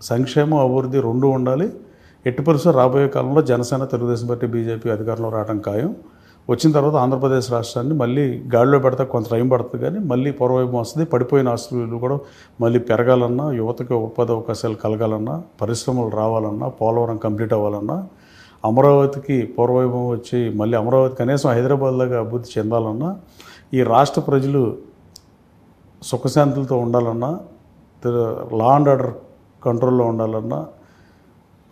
సంక్షేమం అభివృద్ధి రెండు ఉండాలి. ఎట్టి పరిస్థితుల్లో రాబోయే కాలంలో జనసేన, తెలుగుదేశం పార్టీ, బీజేపీ అధికారంలో రావడం ఖాయం. వచ్చిన తర్వాత ఆంధ్రప్రదేశ్ రాష్ట్రాన్ని మళ్ళీ గాడిలో పెడతా కొంత టైం పడుతుంది, కానీ మళ్ళీ పూర్వవైపు వస్తుంది. పడిపోయిన ఆస్తులు కూడా మళ్ళీ పెరగాలన్నా, యువతకి ఉపాధి అవకాశాలు కలగాలన్నా, పరిశ్రమలు రావాలన్నా, పోలవరం కంప్లీట్ అవ్వాలన్నా, అమరావతికి పూర్వవైభవం వచ్చి మళ్ళీ అమరావతి కనీసం హైదరాబాద్లాగా అభివృద్ధి చెందాలన్నా, ఈ రాష్ట్ర ప్రజలు సుఖశాంతులతో ఉండాలన్నా, లా అండ్ ఆర్డర్ కంట్రోల్లో ఉండాలన్నా,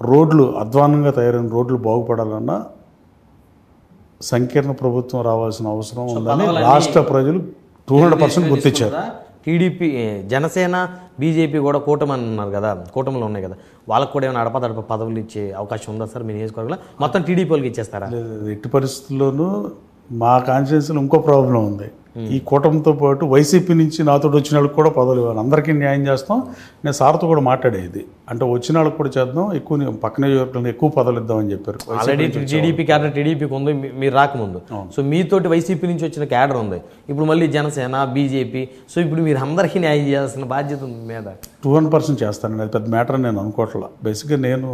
రోడ్లు అధ్వానంగా తయారైన రోడ్లు బాగుపడాలన్నా సంకీర్ణ ప్రభుత్వం రావాల్సిన అవసరం ఉందని రాష్ట్ర ప్రజలు 200% గుర్తించారు. టీడీపీ, జనసేన, బీజేపీ కూడా కూటమి అన్నారు కదా, కూటమిలో ఉన్నాయి కదా, వాళ్ళకు కూడా ఏమైనా అడపదడప పదవులు ఇచ్చే అవకాశం ఉందా సార్ మీ నియోజకవర్గంలో? మొత్తం టీడీపీ వాళ్ళకి ఇచ్చేస్తారా? ఎట్టి పరిస్థితుల్లోనూ మా కాన్స్టిట్యున్సీలో ఇంకో ప్రాబ్లం ఉంది. ఈ కూటమితో పాటు వైసీపీ నుంచి నాతో వచ్చిన వాళ్ళకి కూడా పదవులు ఇవ్వాలి, అందరికీ న్యాయం చేస్తాం. నేను సార్తో కూడా మాట్లాడేది, అంటే వచ్చిన వాళ్ళకి కూడా చేద్దాం, ఎక్కువ పక్కనే ఎక్కువ పదవులు ఇద్దామని చెప్పారు. ఆల్రెడీ టీడీపీ క్యాడర్ టీడీపీకి ఉంది మీరు రాకముందు. సో మీతోటి వైసీపీ నుంచి వచ్చిన క్యాడర్ ఉంది, ఇప్పుడు మళ్ళీ జనసేన, బీజేపీ. సో ఇప్పుడు మీరు అందరికీ న్యాయం చేయాల్సిన బాధ్యత ఉంది మీద. 200% చేస్తానండి. అది పెద్ద మ్యాటర్ అని నేను అనుకోవట్లా. బేసిక్గా నేను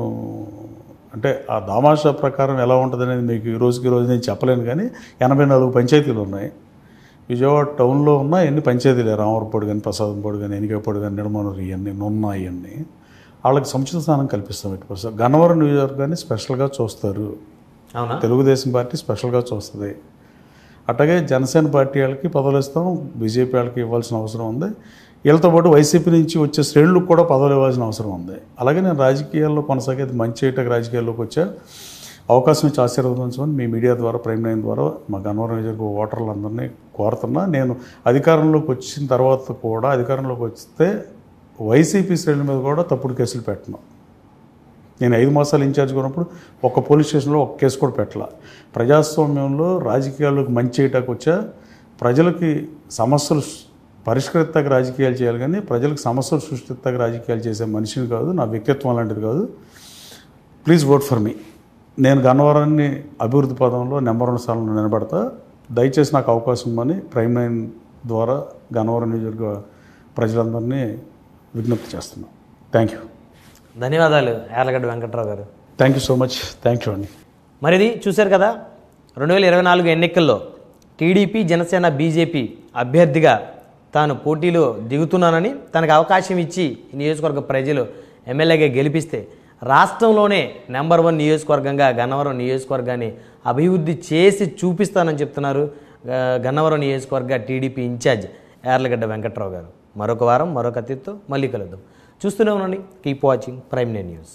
అంటే ఆ దామాషా ప్రకారం ఎలా ఉంటుంది అనేది మీకు ఈ రోజుకి రోజు నేను చెప్పలేను, కానీ 84 పంచాయతీలు ఉన్నాయి. విజయవాడ టౌన్లో ఉన్న ఎన్ని పంచాయతీలు, రామవరపాడు కానీ, ప్రసాదంపాడు కానీ, ఎనికేపాడు కానీ, నిడమనూరు, ఇవన్నీ నున్న ఇవన్నీ వాళ్ళకి సముచిత స్థానం కల్పిస్తాం. ఇటు గన్నవరం నియోజకవర్గాన్ని స్పెషల్గా చూస్తారు, తెలుగుదేశం పార్టీ స్పెషల్గా చూస్తుంది. అట్లాగే జనసేన పార్టీ వాళ్ళకి పదవులు ఇస్తాం, బీజేపీ వాళ్ళకి ఇవ్వాల్సిన అవసరం ఉంది. వీళ్ళతో పాటు వైసీపీ నుంచి వచ్చే శ్రేణులకు కూడా పదవులు ఇవ్వాల్సిన అవసరం ఉంది. అలాగే నేను రాజకీయాల్లో కొనసాగేది మంచి చేయటకు రాజకీయాల్లోకి వచ్చా అవకాశం ఇచ్చి ఆశీర్వదించమని మీ మీడియా ద్వారా, ప్రైమ్ నైన్ ద్వారా మా గన్నవరం నియోజకవర్గ ఓటర్లందరినీ కోరుతున్నా. నేను అధికారంలోకి వచ్చిన తర్వాత కూడా, అధికారంలోకి వస్తే వైసీపీ శ్రేణుల మీద కూడా తప్పుడు కేసులు పెట్టను. నేను 5 మాసాలు ఇన్ఛార్జ్గా ఉన్నప్పుడు ఒక్క పోలీస్ స్టేషన్లో ఒక్క కేసు కూడా పెట్టాల. ప్రజాస్వామ్యంలో రాజకీయాల్లోకి మంచి చేయటానికి వచ్చా, ప్రజలకి సమస్యలు పరిష్కరితకు రాజకీయాలు చేయాలి, కానీ ప్రజలకు సమస్యలు సృష్టితకు రాజకీయాలు చేసే మనిషిని కాదు, నా వ్యక్తిత్వం అలాంటిది కాదు. Please vote for me. నేను గన్నవరాన్ని అభివృద్ధి పదంలో నెంబర్ 1 స్థానంలో నిలబడతా. దయచేసి నాకు అవకాశం ఇవ్వమని ప్రైమ్ నైన్ ద్వారా గన్నవరం నియోజకవర్గ ప్రజలందరినీ విజ్ఞప్తి చేస్తున్నాను. Thank you. ధన్యవాదాలు యార్లగడ్డ వెంకట్రావు గారు. Thank you so much. Thank you అండి. మరిది చూశారు కదా, 2024 ఎన్నికల్లో టీడీపీ, జనసేన, బీజేపీ అభ్యర్థిగా తాను పోటీలో దిగుతున్నానని, తనకు అవకాశం ఇచ్చి ఈ నియోజకవర్గ ప్రజలు ఎమ్మెల్యేగా గెలిపిస్తే రాష్ట్రంలోనే నెంబర్ 1 నియోజకవర్గంగా గన్నవరం నియోజకవర్గాన్ని అభివృద్ధి చేసి చూపిస్తానని చెప్తున్నారు గన్నవరం నియోజకవర్గ టీడీపీ ఇన్ఛార్జ్ యార్లగడ్డ వెంకట్రావు గారు. మరొక వారం మరొక అతిథితో మళ్ళీ కలుద్దాం. చూస్తూనే ఉండండి. Keep watching prime nine news.